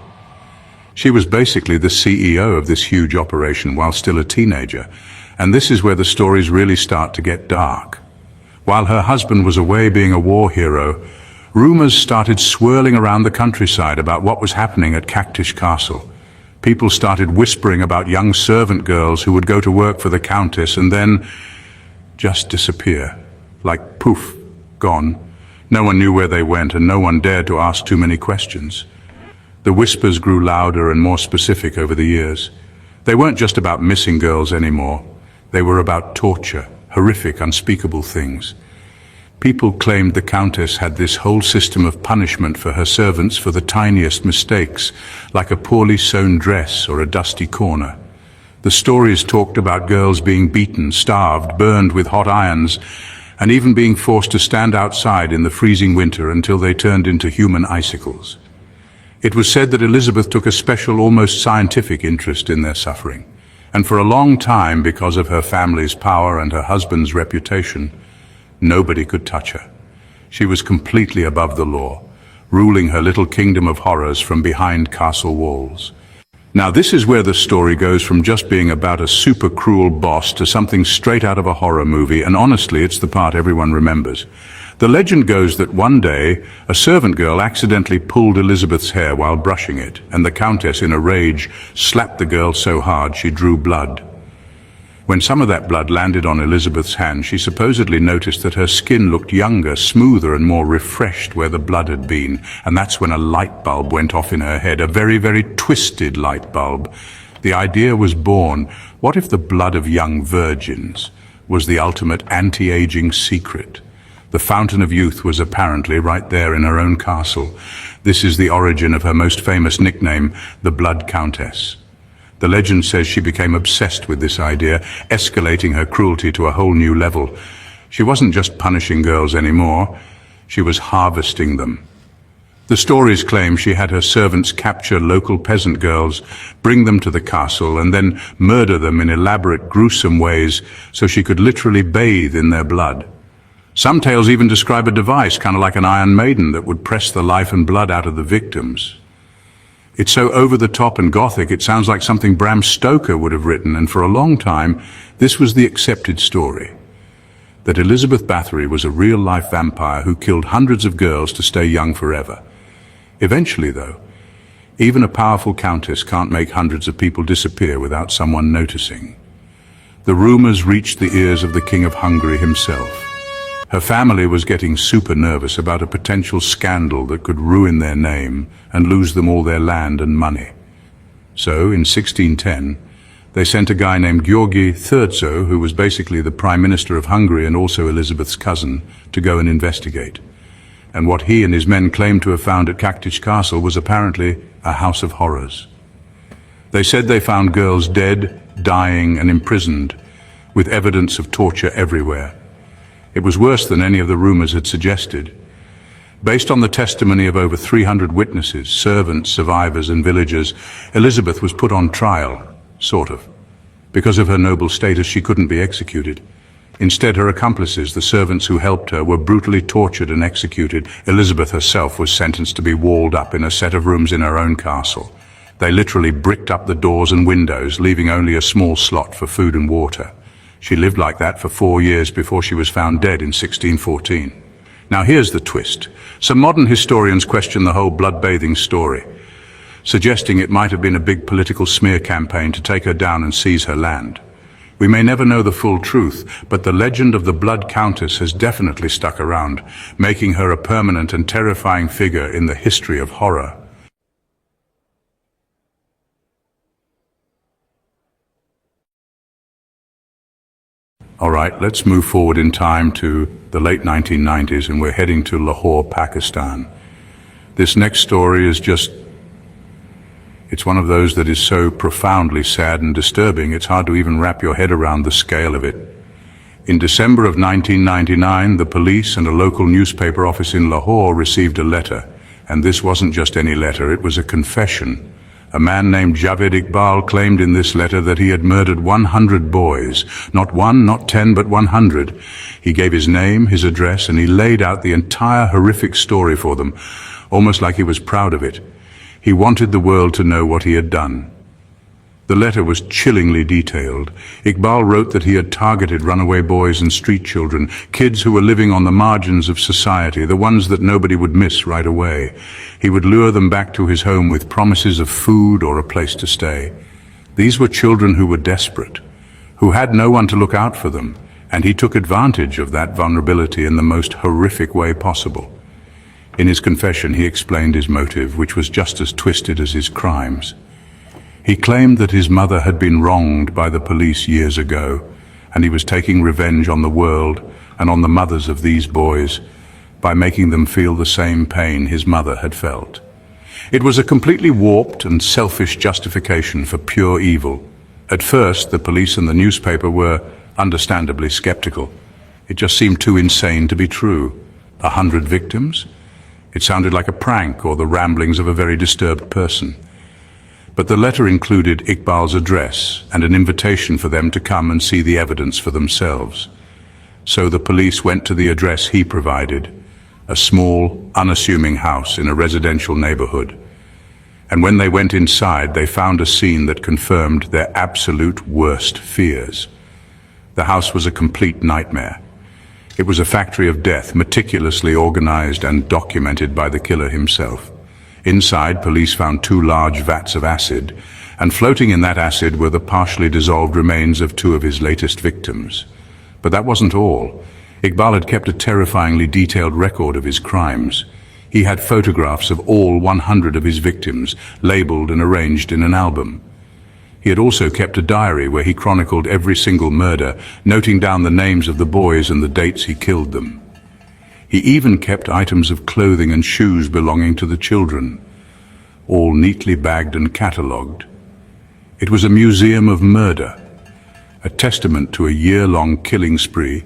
She was basically the CEO of this huge operation while still a teenager, and this is where the stories really start to get dark. While her husband was away being a war hero, rumors started swirling around the countryside about what was happening at Cactus Castle. People started whispering about young servant girls who would go to work for the Countess and then just disappear, like poof, gone. No one knew where they went, and no one dared to ask too many questions. The whispers grew louder and more specific over the years. They weren't just about missing girls anymore. They were about torture, horrific, unspeakable things. People claimed the Countess had this whole system of punishment for her servants for the tiniest mistakes, like a poorly sewn dress or a dusty corner. The stories talked about girls being beaten, starved, burned with hot irons, and even being forced to stand outside in the freezing winter until they turned into human icicles. It was said that Elizabeth took a special, almost scientific interest in their suffering, and for a long time, because of her family's power and her husband's reputation, nobody could touch her. She was completely above the law, ruling her little kingdom of horrors from behind castle walls. Now this is where the story goes from just being about a super cruel boss to something straight out of a horror movie, and honestly, it's the part everyone remembers. The legend goes that one day, a servant girl accidentally pulled Elizabeth's hair while brushing it, and the Countess, in a rage, slapped the girl so hard she drew blood. When some of that blood landed on Elizabeth's hand, she supposedly noticed that her skin looked younger, smoother, and more refreshed where the blood had been, and that's when a light bulb went off in her head, a very, very twisted light bulb. The idea was born, what if the blood of young virgins was the ultimate anti-aging secret? The fountain of youth was apparently right there in her own castle. This is the origin of her most famous nickname, the Blood Countess. The legend says she became obsessed with this idea, escalating her cruelty to a whole new level. She wasn't just punishing girls anymore, she was harvesting them. The stories claim she had her servants capture local peasant girls, bring them to the castle, and then murder them in elaborate, gruesome ways so she could literally bathe in their blood. Some tales even describe a device, kind of like an Iron Maiden, that would press the life and blood out of the victims. It's so over-the-top and gothic, it sounds like something Bram Stoker would have written, and for a long time, this was the accepted story. That Elizabeth Bathory was a real-life vampire who killed hundreds of girls to stay young forever. Eventually, though, even a powerful countess can't make hundreds of people disappear without someone noticing. The rumors reached the ears of the King of Hungary himself. Her family was getting super nervous about a potential scandal that could ruin their name and lose them all their land and money. So, in 1610, they sent a guy named György Thurzo, who was basically the Prime Minister of Hungary and also Elizabeth's cousin, to go and investigate. And what he and his men claimed to have found at Cactus Castle was apparently a house of horrors. They said they found girls dead, dying and imprisoned, with evidence of torture everywhere. It was worse than any of the rumors had suggested. Based on the testimony of over 300 witnesses, servants, survivors and villagers, Elizabeth was put on trial, sort of. Because of her noble status, she couldn't be executed. Instead, her accomplices, the servants who helped her, were brutally tortured and executed. Elizabeth herself was sentenced to be walled up in a set of rooms in her own castle. They literally bricked up the doors and windows, leaving only a small slot for food and water. She lived like that for 4 years before she was found dead in 1614. Now here's the twist. Some modern historians question the whole blood-bathing story, suggesting it might have been a big political smear campaign to take her down and seize her land. We may never know the full truth, but the legend of the Blood Countess has definitely stuck around, making her a permanent and terrifying figure in the history of horror. All right, let's move forward in time to the late 1990s, and we're heading to Lahore, Pakistan. This next story is it's one of those that is so profoundly sad and disturbing, it's hard to even wrap your head around the scale of it. In December of 1999, the police and a local newspaper office in Lahore received a letter. And this wasn't just any letter, it was a confession. A man named Javed Iqbal claimed in this letter that he had murdered 100 boys. Not 1, not 10, but 100. He gave his name, his address, and he laid out the entire horrific story for them, almost like he was proud of it. He wanted the world to know what he had done. The letter was chillingly detailed. Iqbal wrote that he had targeted runaway boys and street children, kids who were living on the margins of society, the ones that nobody would miss right away. He would lure them back to his home with promises of food or a place to stay. These were children who were desperate, who had no one to look out for them, and he took advantage of that vulnerability in the most horrific way possible. In his confession, he explained his motive, which was just as twisted as his crimes. He claimed that his mother had been wronged by the police years ago, and he was taking revenge on the world and on the mothers of these boys by making them feel the same pain his mother had felt. It was a completely warped and selfish justification for pure evil. At first, the police and the newspaper were understandably skeptical. It just seemed too insane to be true. 100 victims? It sounded like a prank or the ramblings of a very disturbed person. But the letter included Iqbal's address and an invitation for them to come and see the evidence for themselves. So the police went to the address he provided, a small, unassuming house in a residential neighborhood. And when they went inside, they found a scene that confirmed their absolute worst fears. The house was a complete nightmare. It was a factory of death, meticulously organized and documented by the killer himself. Inside, police found 2 large vats of acid, and floating in that acid were the partially dissolved remains of 2 of his latest victims. But that wasn't all. Iqbal had kept a terrifyingly detailed record of his crimes. He had photographs of all 100 of his victims, labeled and arranged in an album. He had also kept a diary where he chronicled every single murder, noting down the names of the boys and the dates he killed them. He even kept items of clothing and shoes belonging to the children, all neatly bagged and catalogued. It was a museum of murder, a testament to a year-long killing spree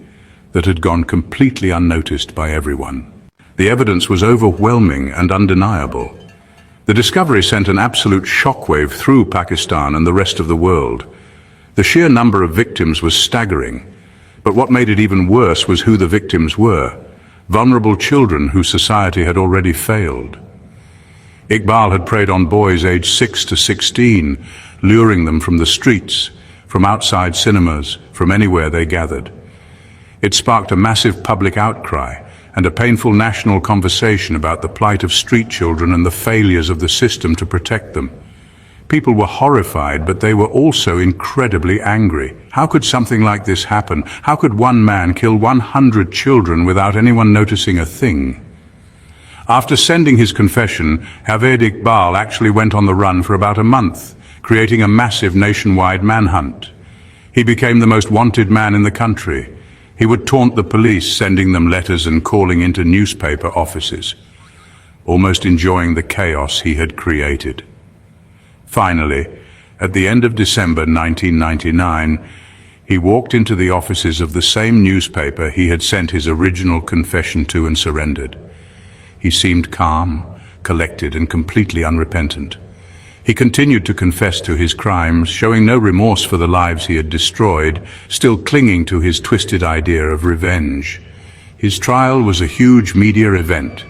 that had gone completely unnoticed by everyone. The evidence was overwhelming and undeniable. The discovery sent an absolute shockwave through Pakistan and the rest of the world. The sheer number of victims was staggering. But what made it even worse was who the victims were: vulnerable children whose society had already failed. Iqbal had preyed on boys aged 6 to 16, luring them from the streets, from outside cinemas, from anywhere they gathered. It sparked a massive public outcry and a painful national conversation about the plight of street children and the failures of the system to protect them. People were horrified, but they were also incredibly angry. How could something like this happen? How could one man kill 100 children without anyone noticing a thing? After sending his confession, Javed Iqbal actually went on the run for about a month, creating a massive nationwide manhunt. He became the most wanted man in the country. He would taunt the police, sending them letters and calling into newspaper offices, almost enjoying the chaos he had created. Finally, at the end of December 1999, he walked into the offices of the same newspaper he had sent his original confession to and surrendered. He seemed calm, collected, and completely unrepentant. He continued to confess to his crimes, showing no remorse for the lives he had destroyed, still clinging to his twisted idea of revenge. His trial was a huge media event.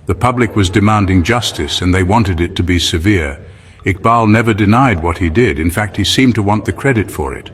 The public was demanding justice, and they wanted it to be severe. Iqbal never denied what he did. In fact, he seemed to want the credit for it.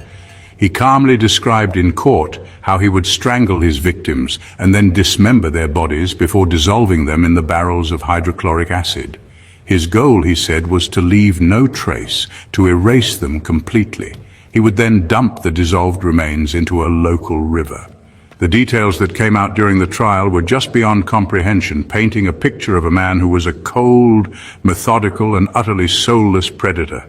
He calmly described in court how he would strangle his victims and then dismember their bodies before dissolving them in the barrels of hydrochloric acid. His goal, he said, was to leave no trace, to erase them completely. He would then dump the dissolved remains into a local river. The details that came out during the trial were just beyond comprehension, painting a picture of a man who was a cold, methodical, and utterly soulless predator.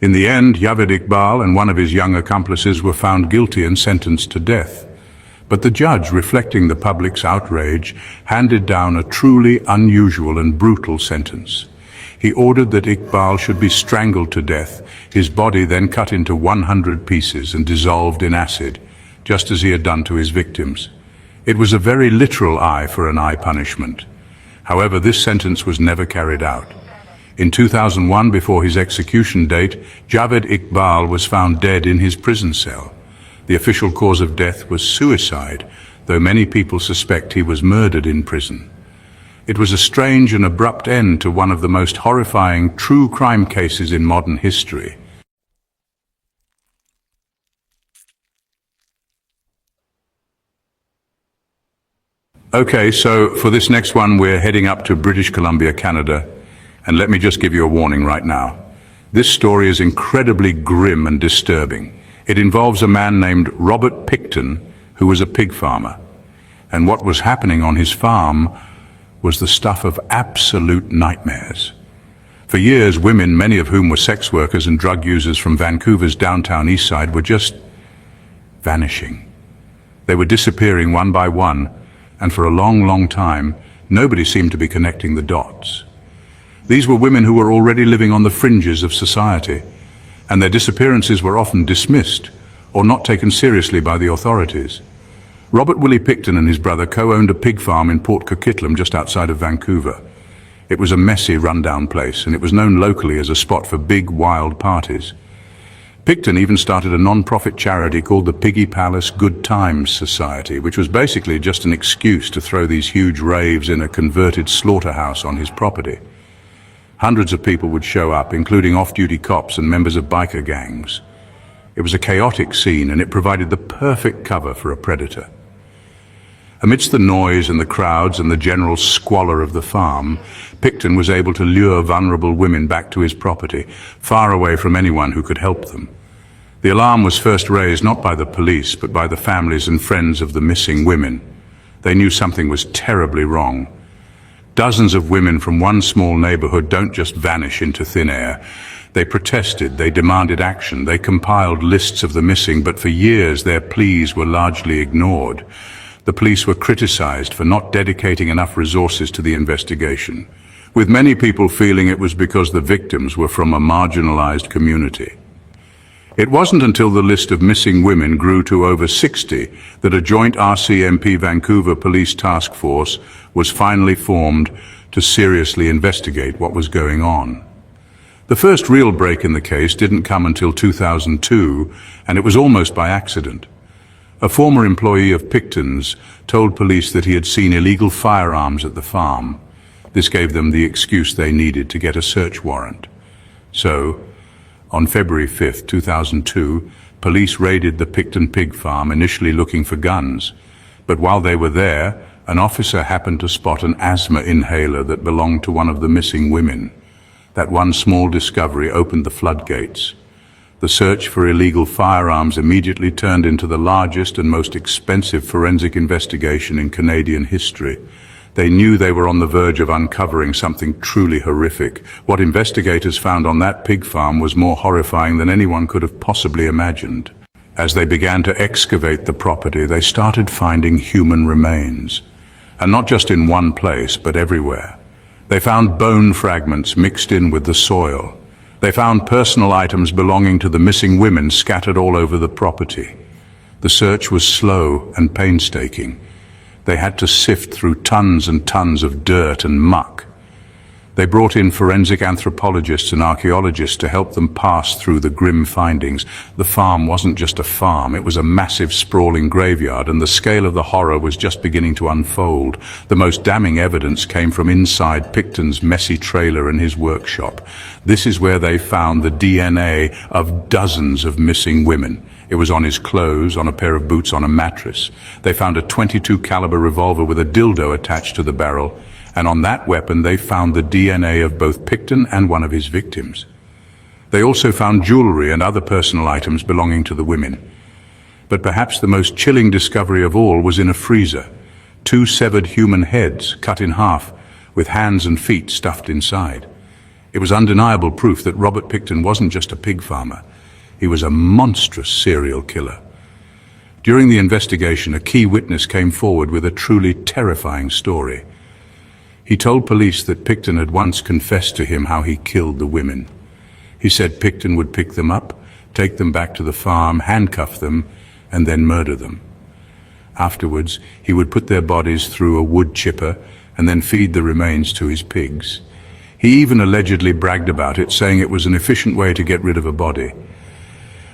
In the end, Javed Iqbal and one of his young accomplices were found guilty and sentenced to death. But the judge, reflecting the public's outrage, handed down a truly unusual and brutal sentence. He ordered that Iqbal should be strangled to death, his body then cut into 100 pieces and dissolved in acid, just as he had done to his victims. It was a very literal eye for an eye punishment. However, this sentence was never carried out. In 2001, before his execution date, Javed Iqbal was found dead in his prison cell. The official cause of death was suicide, though many people suspect he was murdered in prison. It was a strange and abrupt end to one of the most horrifying true crime cases in modern history. Okay, so for this next one, we're heading up to British Columbia, Canada. And let me just give you a warning right now. This story is incredibly grim and disturbing. It involves a man named Robert Picton, who was a pig farmer. And what was happening on his farm was the stuff of absolute nightmares. For years, women, many of whom were sex workers and drug users from Vancouver's downtown east side, were just vanishing. They were disappearing one by one, and for a long, long time, nobody seemed to be connecting the dots. These were women who were already living on the fringes of society, and their disappearances were often dismissed or not taken seriously by the authorities. Robert Willie Picton and his brother co-owned a pig farm in Port Coquitlam just outside of Vancouver. It was a messy, rundown place, and it was known locally as a spot for big, wild parties. Picton even started a non-profit charity called the Piggy Palace Good Times Society, which was basically just an excuse to throw these huge raves in a converted slaughterhouse on his property. Hundreds of people would show up, including off-duty cops and members of biker gangs. It was a chaotic scene, and it provided the perfect cover for a predator. Amidst the noise and the crowds and the general squalor of the farm, Picton was able to lure vulnerable women back to his property, far away from anyone who could help them. The alarm was first raised not by the police, but by the families and friends of the missing women. They knew something was terribly wrong. Dozens of women from one small neighborhood don't just vanish into thin air. They protested, they demanded action, they compiled lists of the missing, but for years their pleas were largely ignored. The police were criticized for not dedicating enough resources to the investigation, with many people feeling it was because the victims were from a marginalized community. It wasn't until the list of missing women grew to over 60 that a joint RCMP Vancouver Police Task Force was finally formed to seriously investigate what was going on. The first real break in the case didn't come until 2002, and it was almost by accident. A former employee of Picton's told police that he had seen illegal firearms at the farm. This gave them the excuse they needed to get a search warrant. So, on February 5, 2002, police raided the Picton pig farm, initially looking for guns. But while they were there, an officer happened to spot an asthma inhaler that belonged to one of the missing women. That one small discovery opened the floodgates. The search for illegal firearms immediately turned into the largest and most expensive forensic investigation in Canadian history. They knew they were on the verge of uncovering something truly horrific. What investigators found on that pig farm was more horrifying than anyone could have possibly imagined. As they began to excavate the property, they started finding human remains. And not just in one place, but everywhere. They found bone fragments mixed in with the soil. They found personal items belonging to the missing women scattered all over the property. The search was slow and painstaking. They had to sift through tons and tons of dirt and muck. They brought in forensic anthropologists and archaeologists to help them pass through the grim findings. The farm wasn't just a farm, it was a massive, sprawling graveyard, and the scale of the horror was just beginning to unfold. The most damning evidence came from inside Picton's messy trailer and his workshop. This is where they found the DNA of dozens of missing women. It was on his clothes, on a pair of boots, on a mattress. They found a .22 caliber revolver with a dildo attached to the barrel. And on that weapon they found the DNA of both Picton and one of his victims. They also found jewelry and other personal items belonging to the women. But perhaps the most chilling discovery of all was in a freezer. 2 severed human heads cut in half, with hands and feet stuffed inside. It was undeniable proof that Robert Picton wasn't just a pig farmer. He was a monstrous serial killer. During the investigation, a key witness came forward with a truly terrifying story. He told police that Picton had once confessed to him how he killed the women. He said Picton would pick them up, take them back to the farm, handcuff them, and then murder them. Afterwards, he would put their bodies through a wood chipper and then feed the remains to his pigs. He even allegedly bragged about it, saying it was an efficient way to get rid of a body.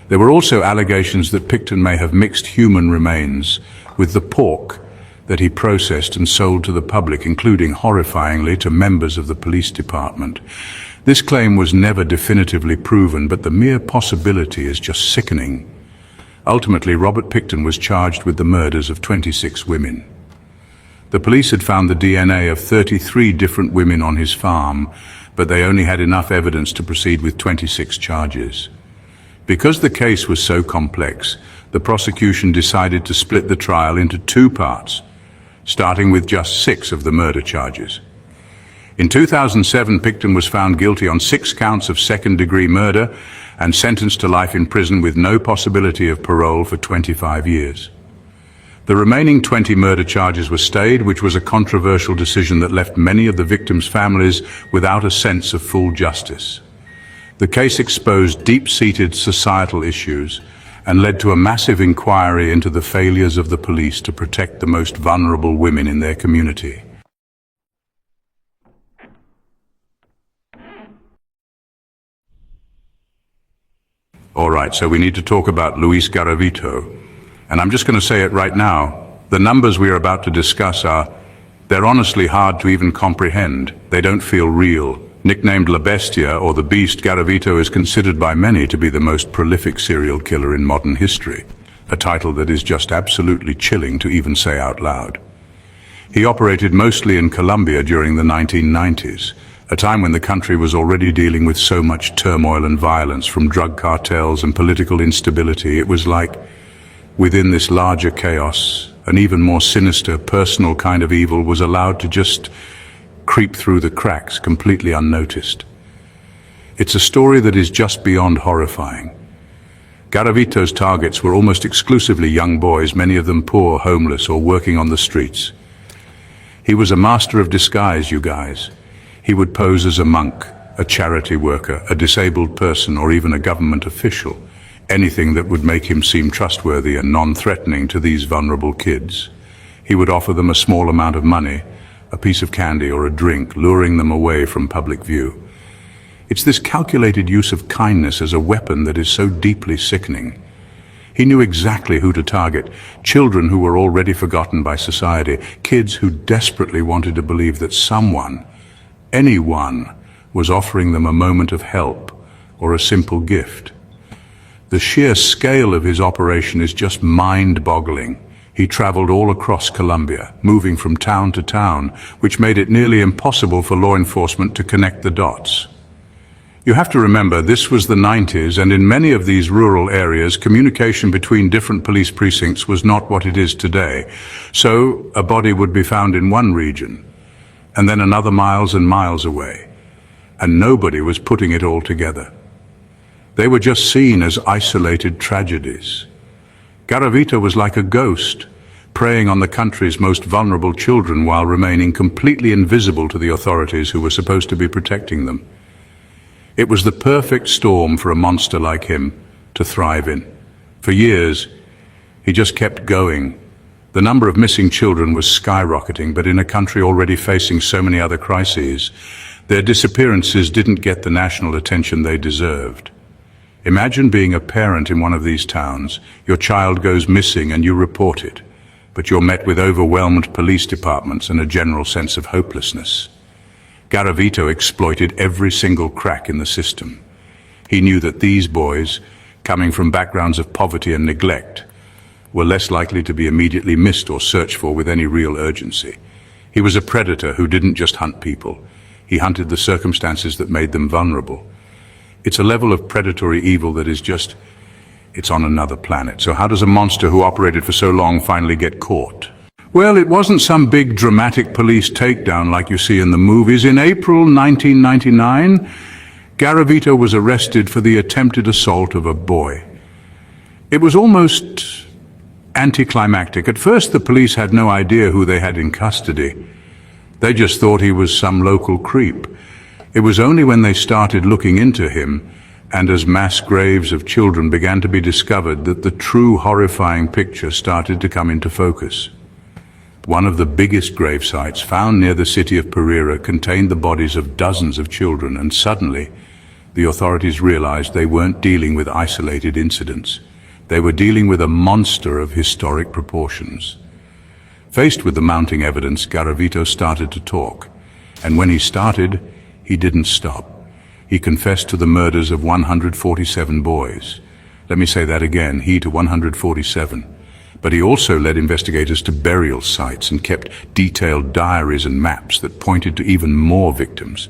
There were also allegations that Picton may have mixed human remains with the pork that he processed and sold to the public, including, horrifyingly, to members of the police department. This claim was never definitively proven, but the mere possibility is just sickening. Ultimately, Robert Picton was charged with the murders of 26 women. The police had found the DNA of 33 different women on his farm, but they only had enough evidence to proceed with 26 charges. Because the case was so complex, the prosecution decided to split the trial into 2 parts, starting with just 6 of the murder charges. In 2007, Picton was found guilty on 6 counts of second-degree murder and sentenced to life in prison with no possibility of parole for 25 years. The remaining 20 murder charges were stayed, which was a controversial decision that left many of the victims' families without a sense of full justice. The case exposed deep-seated societal issues and led to a massive inquiry into the failures of the police to protect the most vulnerable women in their community. All right, so we need to talk about Luis Garavito. And I'm just going to say it right now. The numbers we are about to discuss they're honestly hard to even comprehend. They don't feel real. Nicknamed La Bestia, or the Beast, Garavito is considered by many to be the most prolific serial killer in modern history, a title that is just absolutely chilling to even say out loud. He operated mostly in Colombia during the 1990s, a time when the country was already dealing with so much turmoil and violence from drug cartels and political instability. It was like, within this larger chaos, an even more sinister, personal kind of evil was allowed to just creep through the cracks completely unnoticed. It's a story that is just beyond horrifying. Garavito's targets were almost exclusively young boys, many of them poor, homeless, or working on the streets. He was a master of disguise, you guys. He would pose as a monk, a charity worker, a disabled person, or even a government official. Anything that would make him seem trustworthy and non-threatening to these vulnerable kids. He would offer them a small amount of money, a piece of candy or a drink, luring them away from public view. It's this calculated use of kindness as a weapon that is so deeply sickening. He knew exactly who to target: children who were already forgotten by society, kids who desperately wanted to believe that someone, anyone, was offering them a moment of help or a simple gift. The sheer scale of his operation is just mind-boggling. He traveled all across Colombia, moving from town to town, which made it nearly impossible for law enforcement to connect the dots. You have to remember, this was the 90s, and in many of these rural areas, communication between different police precincts was not what it is today. So, a body would be found in one region, and then another miles and miles away, and nobody was putting it all together. They were just seen as isolated tragedies. Garavito was like a ghost, preying on the country's most vulnerable children while remaining completely invisible to the authorities who were supposed to be protecting them. It was the perfect storm for a monster like him to thrive in. For years, he just kept going. The number of missing children was skyrocketing, but in a country already facing so many other crises, their disappearances didn't get the national attention they deserved. Imagine being a parent in one of these towns. Your child goes missing and you report it, but you're met with overwhelmed police departments and a general sense of hopelessness. Garavito exploited every single crack in the system. He knew that these boys, coming from backgrounds of poverty and neglect, were less likely to be immediately missed or searched for with any real urgency. He was a predator who didn't just hunt people. He hunted the circumstances that made them vulnerable. It's a level of predatory evil that is just, it's on another planet. So how does a monster who operated for so long finally get caught? Well, it wasn't some big dramatic police takedown like you see in the movies. In April 1999, Garavito was arrested for the attempted assault of a boy. It was almost anticlimactic. At first, the police had no idea who they had in custody. They just thought he was some local creep. It was only when they started looking into him, and as mass graves of children began to be discovered, that the true horrifying picture started to come into focus. One of the biggest grave sites, found near the city of Pereira, contained the bodies of dozens of children, and suddenly the authorities realized they weren't dealing with isolated incidents. They were dealing with a monster of historic proportions. Faced with the mounting evidence, Garavito started to talk, and when he started, he didn't stop. He confessed to the murders of 147 boys. Let me say that again, he to 147. But he also led investigators to burial sites and kept detailed diaries and maps that pointed to even more victims.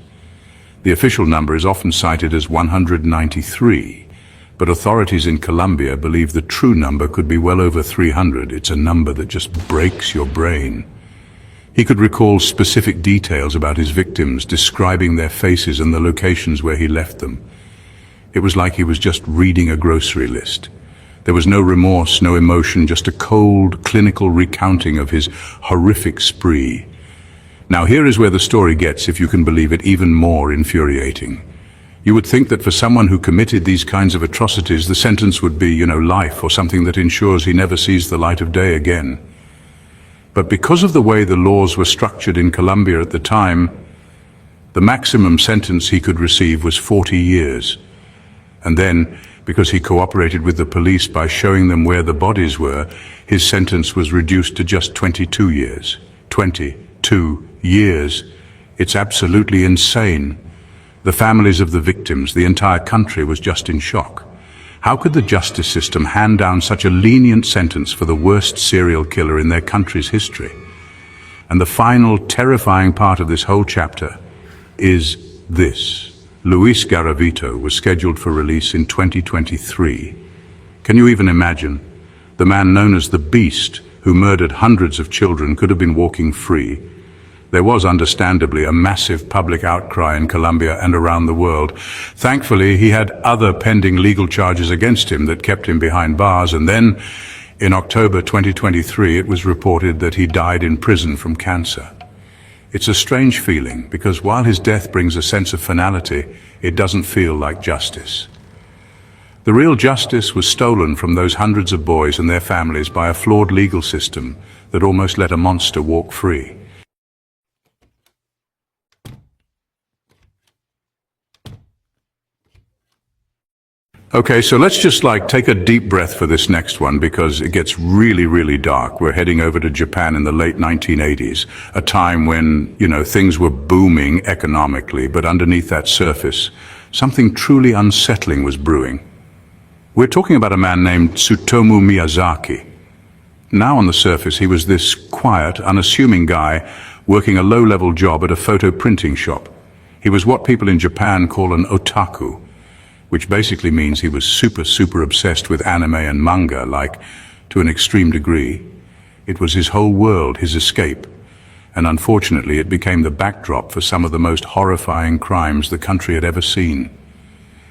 The official number is often cited as 193, but authorities in Colombia believe the true number could be well over 300. It's a number that just breaks your brain. He could recall specific details about his victims, describing their faces and the locations where he left them. It was like he was just reading a grocery list. There was no remorse, no emotion, just a cold, clinical recounting of his horrific spree. Now here is where the story gets, if you can believe it, even more infuriating. You would think that for someone who committed these kinds of atrocities, the sentence would be, life, or something that ensures he never sees the light of day again. But because of the way the laws were structured in Colombia at the time, the maximum sentence he could receive was 40 years. And then, because he cooperated with the police by showing them where the bodies were, his sentence was reduced to just 22 years. 22 years. It's absolutely insane. The families of the victims, the entire country was just in shock. How could the justice system hand down such a lenient sentence for the worst serial killer in their country's history? And the final terrifying part of this whole chapter is this. Luis Garavito was scheduled for release in 2023. Can you even imagine? The man known as the Beast, who murdered hundreds of children, could have been walking free. There was understandably a massive public outcry in Colombia and around the world. Thankfully, he had other pending legal charges against him that kept him behind bars, and then, in October 2023, it was reported that he died in prison from cancer. It's a strange feeling, because while his death brings a sense of finality, it doesn't feel like justice. The real justice was stolen from those hundreds of boys and their families by a flawed legal system that almost let a monster walk free. Okay, so let's just take a deep breath for this next one because it gets really, really dark. We're heading over to Japan in the late 1980s, a time when, things were booming economically, but underneath that surface, something truly unsettling was brewing. We're talking about a man named Tsutomu Miyazaki. Now on the surface, he was this quiet, unassuming guy working a low-level job at a photo printing shop. He was what people in Japan call an otaku, which basically means he was super obsessed with anime and manga, to an extreme degree. It was his whole world, his escape. And unfortunately, it became the backdrop for some of the most horrifying crimes the country had ever seen.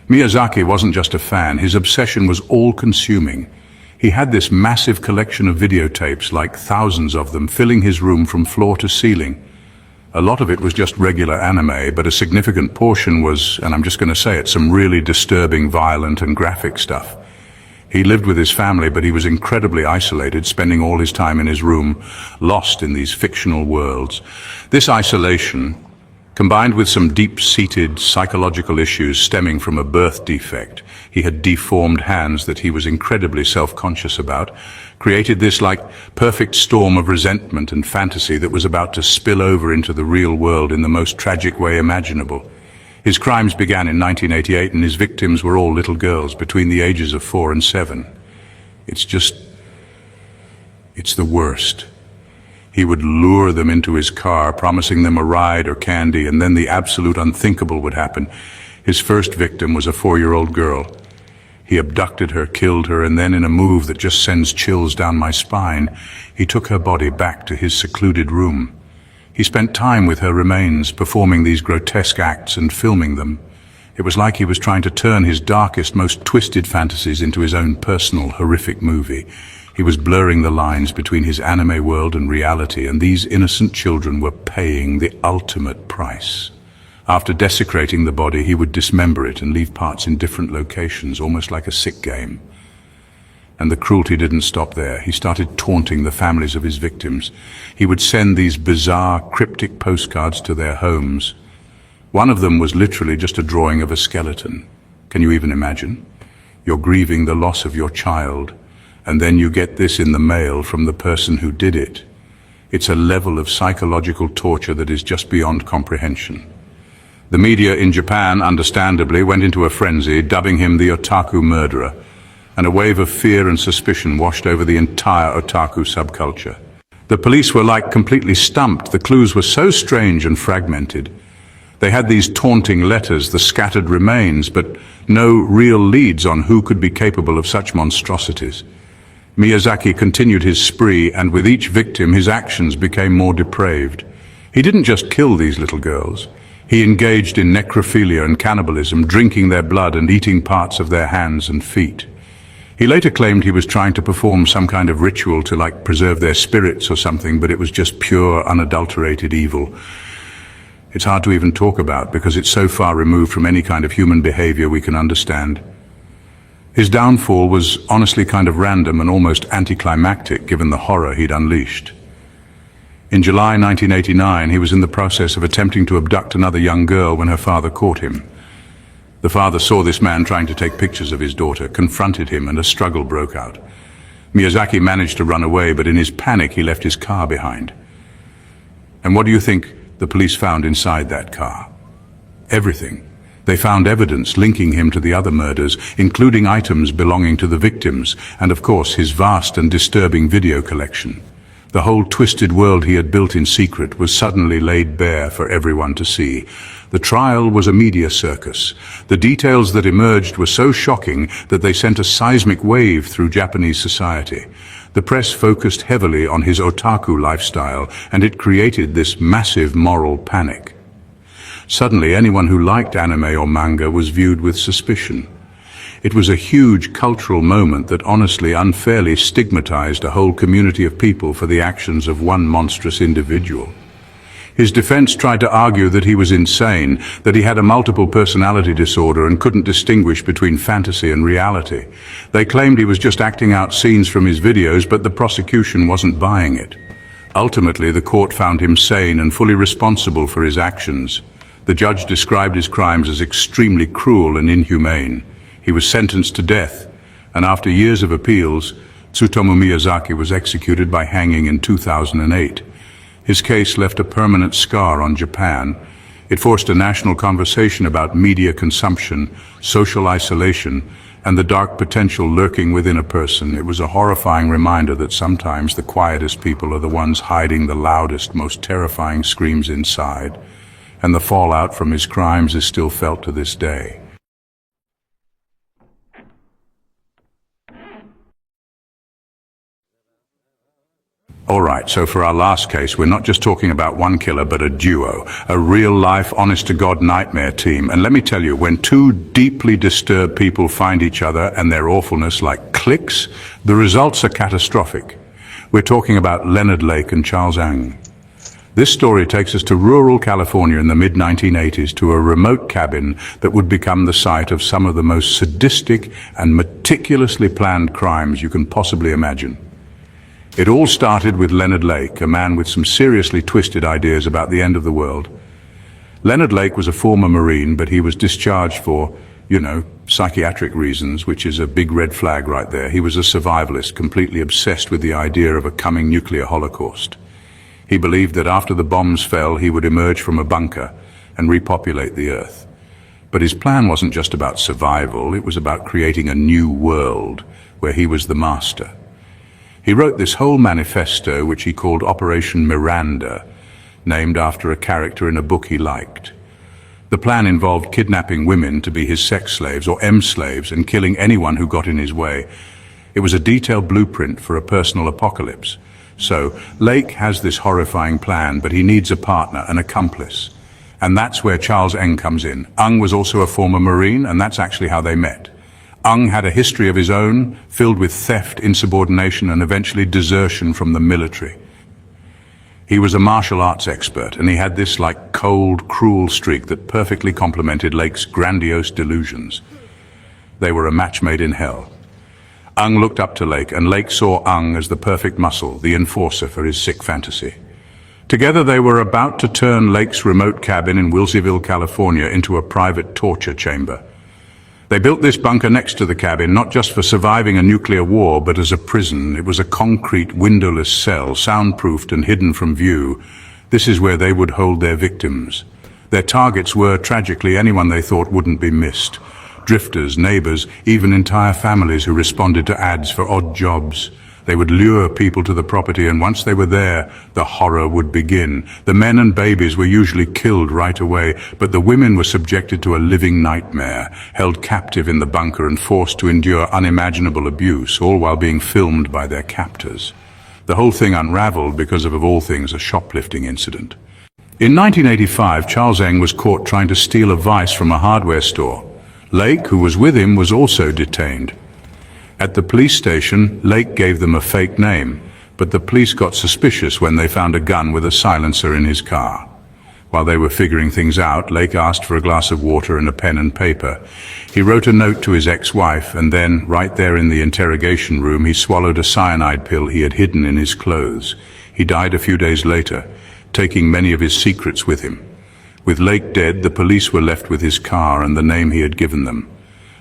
Miyazaki wasn't just a fan, his obsession was all-consuming. He had this massive collection of videotapes, thousands of them, filling his room from floor to ceiling. A lot of it was just regular anime, but a significant portion was, and I'm just going to say it, some really disturbing, violent and graphic stuff. He lived with his family, but he was incredibly isolated, spending all his time in his room, lost in these fictional worlds. This isolation, combined with some deep-seated psychological issues stemming from a birth defect, he had deformed hands that he was incredibly self-conscious about, created this perfect storm of resentment and fantasy that was about to spill over into the real world in the most tragic way imaginable. His crimes began in 1988 and his victims were all little girls between the ages of 4 and 7. It's the worst. He would lure them into his car, promising them a ride or candy, and then the absolute unthinkable would happen. His first victim was a 4-year-old girl. He abducted her, killed her, and then in a move that just sends chills down my spine, he took her body back to his secluded room. He spent time with her remains, performing these grotesque acts and filming them. It was like he was trying to turn his darkest, most twisted fantasies into his own personal, horrific movie. He was blurring the lines between his anime world and reality, and these innocent children were paying the ultimate price. After desecrating the body, he would dismember it and leave parts in different locations, almost like a sick game. And the cruelty didn't stop there. He started taunting the families of his victims. He would send these bizarre, cryptic postcards to their homes. One of them was literally just a drawing of a skeleton. Can you even imagine? You're grieving the loss of your child, and then you get this in the mail from the person who did it. It's a level of psychological torture that is just beyond comprehension. The media in Japan, understandably, went into a frenzy, dubbing him the otaku murderer, and a wave of fear and suspicion washed over the entire otaku subculture. The police were completely stumped. The clues were so strange and fragmented. They had these taunting letters, the scattered remains, but no real leads on who could be capable of such monstrosities. Miyazaki continued his spree, and with each victim his actions became more depraved. He didn't just kill these little girls. He engaged in necrophilia and cannibalism, drinking their blood and eating parts of their hands and feet. He later claimed he was trying to perform some kind of ritual to preserve their spirits or something, but it was just pure, unadulterated evil. It's hard to even talk about because it's so far removed from any kind of human behavior we can understand. His downfall was honestly kind of random and almost anticlimactic given the horror he'd unleashed. In July 1989, he was in the process of attempting to abduct another young girl when her father caught him. The father saw this man trying to take pictures of his daughter, confronted him, and a struggle broke out. Miyazaki managed to run away, but in his panic he left his car behind. And what do you think the police found inside that car? Everything. They found evidence linking him to the other murders, including items belonging to the victims, and of course his vast and disturbing video collection. The whole twisted world he had built in secret was suddenly laid bare for everyone to see. The trial was a media circus. The details that emerged were so shocking that they sent a seismic wave through Japanese society. The press focused heavily on his otaku lifestyle, and it created this massive moral panic. Suddenly, anyone who liked anime or manga was viewed with suspicion. It was a huge cultural moment that honestly unfairly stigmatized a whole community of people for the actions of one monstrous individual. His defense tried to argue that he was insane, that he had a multiple personality disorder and couldn't distinguish between fantasy and reality. They claimed he was just acting out scenes from his videos, but the prosecution wasn't buying it. Ultimately, the court found him sane and fully responsible for his actions. The judge described his crimes as extremely cruel and inhumane. He was sentenced to death, and after years of appeals, Tsutomu Miyazaki was executed by hanging in 2008. His case left a permanent scar on Japan. It forced a national conversation about media consumption, social isolation, and the dark potential lurking within a person. It was a horrifying reminder that sometimes the quietest people are the ones hiding the loudest, most terrifying screams inside, and the fallout from his crimes is still felt to this day. All right, so for our last case, we're not just talking about one killer, but a duo, a real-life, honest-to-God nightmare team. And let me tell you, when two deeply disturbed people find each other and their awfulness like clicks, the results are catastrophic. We're talking about Leonard Lake and Charles Ng. This story takes us to rural California in the mid-1980s, to a remote cabin that would become the site of some of the most sadistic and meticulously planned crimes you can possibly imagine. It all started with Leonard Lake, a man with some seriously twisted ideas about the end of the world. Leonard Lake was a former Marine, but he was discharged for, psychiatric reasons, which is a big red flag right there. He was a survivalist, completely obsessed with the idea of a coming nuclear holocaust. He believed that after the bombs fell, he would emerge from a bunker and repopulate the Earth. But his plan wasn't just about survival, it was about creating a new world where he was the master. He wrote this whole manifesto, which he called Operation Miranda, named after a character in a book he liked. The plan involved kidnapping women to be his sex slaves or M-slaves and killing anyone who got in his way. It was a detailed blueprint for a personal apocalypse. So, Lake has this horrifying plan, but he needs a partner, an accomplice. And that's where Charles Ng comes in. Ng was also a former Marine, and that's actually how they met. Ng had a history of his own, filled with theft, insubordination, and eventually desertion from the military. He was a martial arts expert, and he had this cold, cruel streak that perfectly complemented Lake's grandiose delusions. They were a match made in hell. Ng looked up to Lake, and Lake saw Ng as the perfect muscle, the enforcer for his sick fantasy. Together they were about to turn Lake's remote cabin in Wilseyville, California, into a private torture chamber. They built this bunker next to the cabin, not just for surviving a nuclear war, but as a prison. It was a concrete, windowless cell, soundproofed and hidden from view. This is where they would hold their victims. Their targets were, tragically, anyone they thought wouldn't be missed. Drifters, neighbors, even entire families who responded to ads for odd jobs. They would lure people to the property, and once they were there, the horror would begin. The men and babies were usually killed right away, but the women were subjected to a living nightmare, held captive in the bunker and forced to endure unimaginable abuse, all while being filmed by their captors. The whole thing unraveled because of all things, a shoplifting incident. In 1985, Charles Ng was caught trying to steal a vice from a hardware store. Lake, who was with him, was also detained. At the police station, Lake gave them a fake name, but the police got suspicious when they found a gun with a silencer in his car. While they were figuring things out, Lake asked for a glass of water and a pen and paper. He wrote a note to his ex-wife, and then, right there in the interrogation room, he swallowed a cyanide pill he had hidden in his clothes. He died a few days later, taking many of his secrets with him. With Lake dead, the police were left with his car and the name he had given them,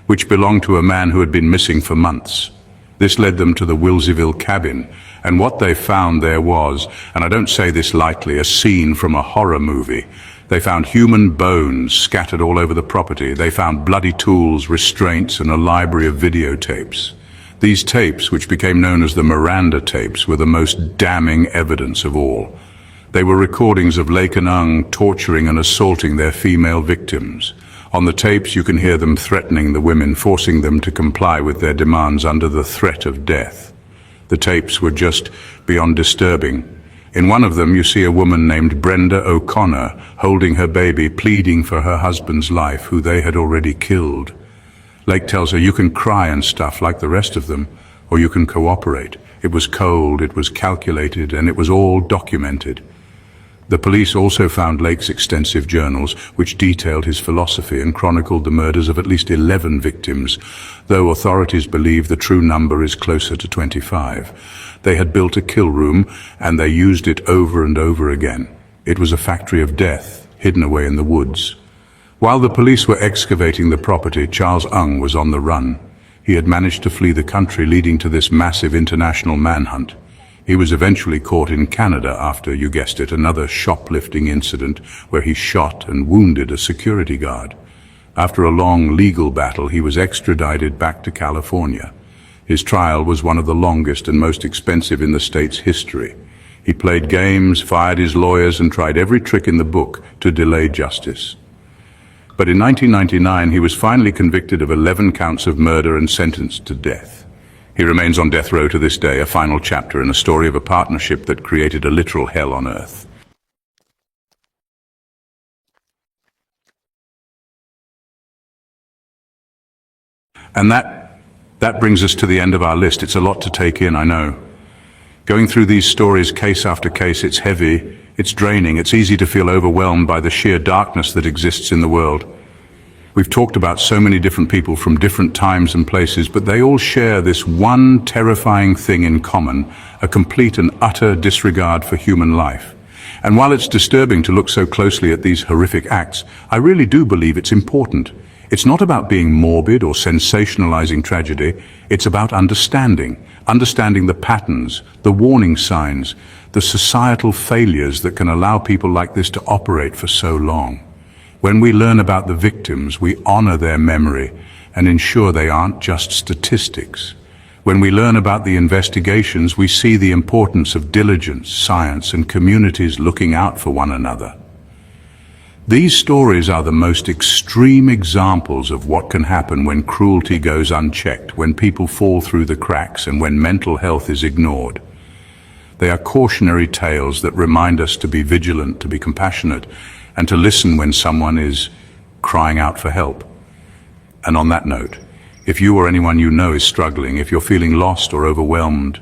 which belonged to a man who had been missing for months. This led them to the Wilseyville cabin, and what they found there was, and I don't say this lightly, a scene from a horror movie. They found human bones scattered all over the property. They found bloody tools, restraints, and a library of videotapes. These tapes, which became known as the Miranda tapes, were the most damning evidence of all. They were recordings of Lake and Ng torturing and assaulting their female victims. On the tapes, you can hear them threatening the women, forcing them to comply with their demands under the threat of death. The tapes were just beyond disturbing. In one of them, you see a woman named Brenda O'Connor holding her baby, pleading for her husband's life, who they had already killed. Lake tells her, "You can cry and stuff like the rest of them, or you can cooperate." It was cold, it was calculated, and it was all documented. The police also found Lake's extensive journals, which detailed his philosophy and chronicled the murders of at least 11 victims, though authorities believe the true number is closer to 25. They had built a kill room, and they used it over and over again. It was a factory of death, hidden away in the woods. While the police were excavating the property, Charles Ng was on the run. He had managed to flee the country, leading to this massive international manhunt. He was eventually caught in Canada after, you guessed it, another shoplifting incident where he shot and wounded a security guard. After a long legal battle, he was extradited back to California. His trial was one of the longest and most expensive in the state's history. He played games, fired his lawyers, and tried every trick in the book to delay justice. But in 1999, he was finally convicted of 11 counts of murder and sentenced to death. He remains on death row to this day, a final chapter in a story of a partnership that created a literal hell on earth. And that brings us to the end of our list. It's a lot to take in, I know. Going through these stories case after case, it's heavy, it's draining, it's easy to feel overwhelmed by the sheer darkness that exists in the world. We've talked about so many different people from different times and places, but they all share this one terrifying thing in common, a complete and utter disregard for human life. And while it's disturbing to look so closely at these horrific acts, I really do believe it's important. It's not about being morbid or sensationalizing tragedy. It's about understanding the patterns, the warning signs, the societal failures that can allow people like this to operate for so long. When we learn about the victims, we honor their memory and ensure they aren't just statistics. When we learn about the investigations, we see the importance of diligence, science, and communities looking out for one another. These stories are the most extreme examples of what can happen when cruelty goes unchecked, when people fall through the cracks, and when mental health is ignored. They are cautionary tales that remind us to be vigilant, to be compassionate, and to listen when someone is crying out for help. And on that note, if you or anyone you know is struggling, if you're feeling lost or overwhelmed,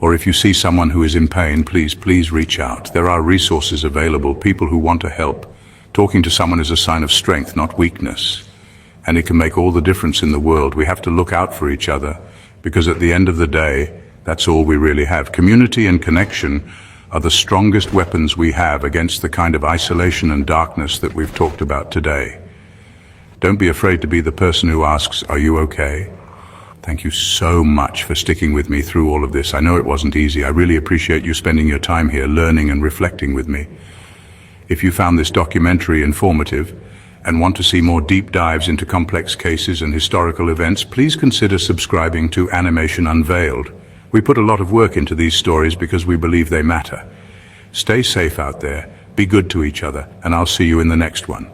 or if you see someone who is in pain, please reach out. There are resources available, people who want to help. Talking to someone is a sign of strength, not weakness. And it can make all the difference in the world. We have to look out for each other, because at the end of the day, that's all we really have. Community and connection are the strongest weapons we have against the kind of isolation and darkness that we've talked about today. Don't be afraid to be the person who asks, "Are you okay?" Thank you so much for sticking with me through all of this. I know it wasn't easy. I really appreciate you spending your time here learning and reflecting with me. If you found this documentary informative and want to see more deep dives into complex cases and historical events, please consider subscribing to Animation Unveiled. We put a lot of work into these stories because we believe they matter. Stay safe out there, be good to each other, and I'll see you in the next one.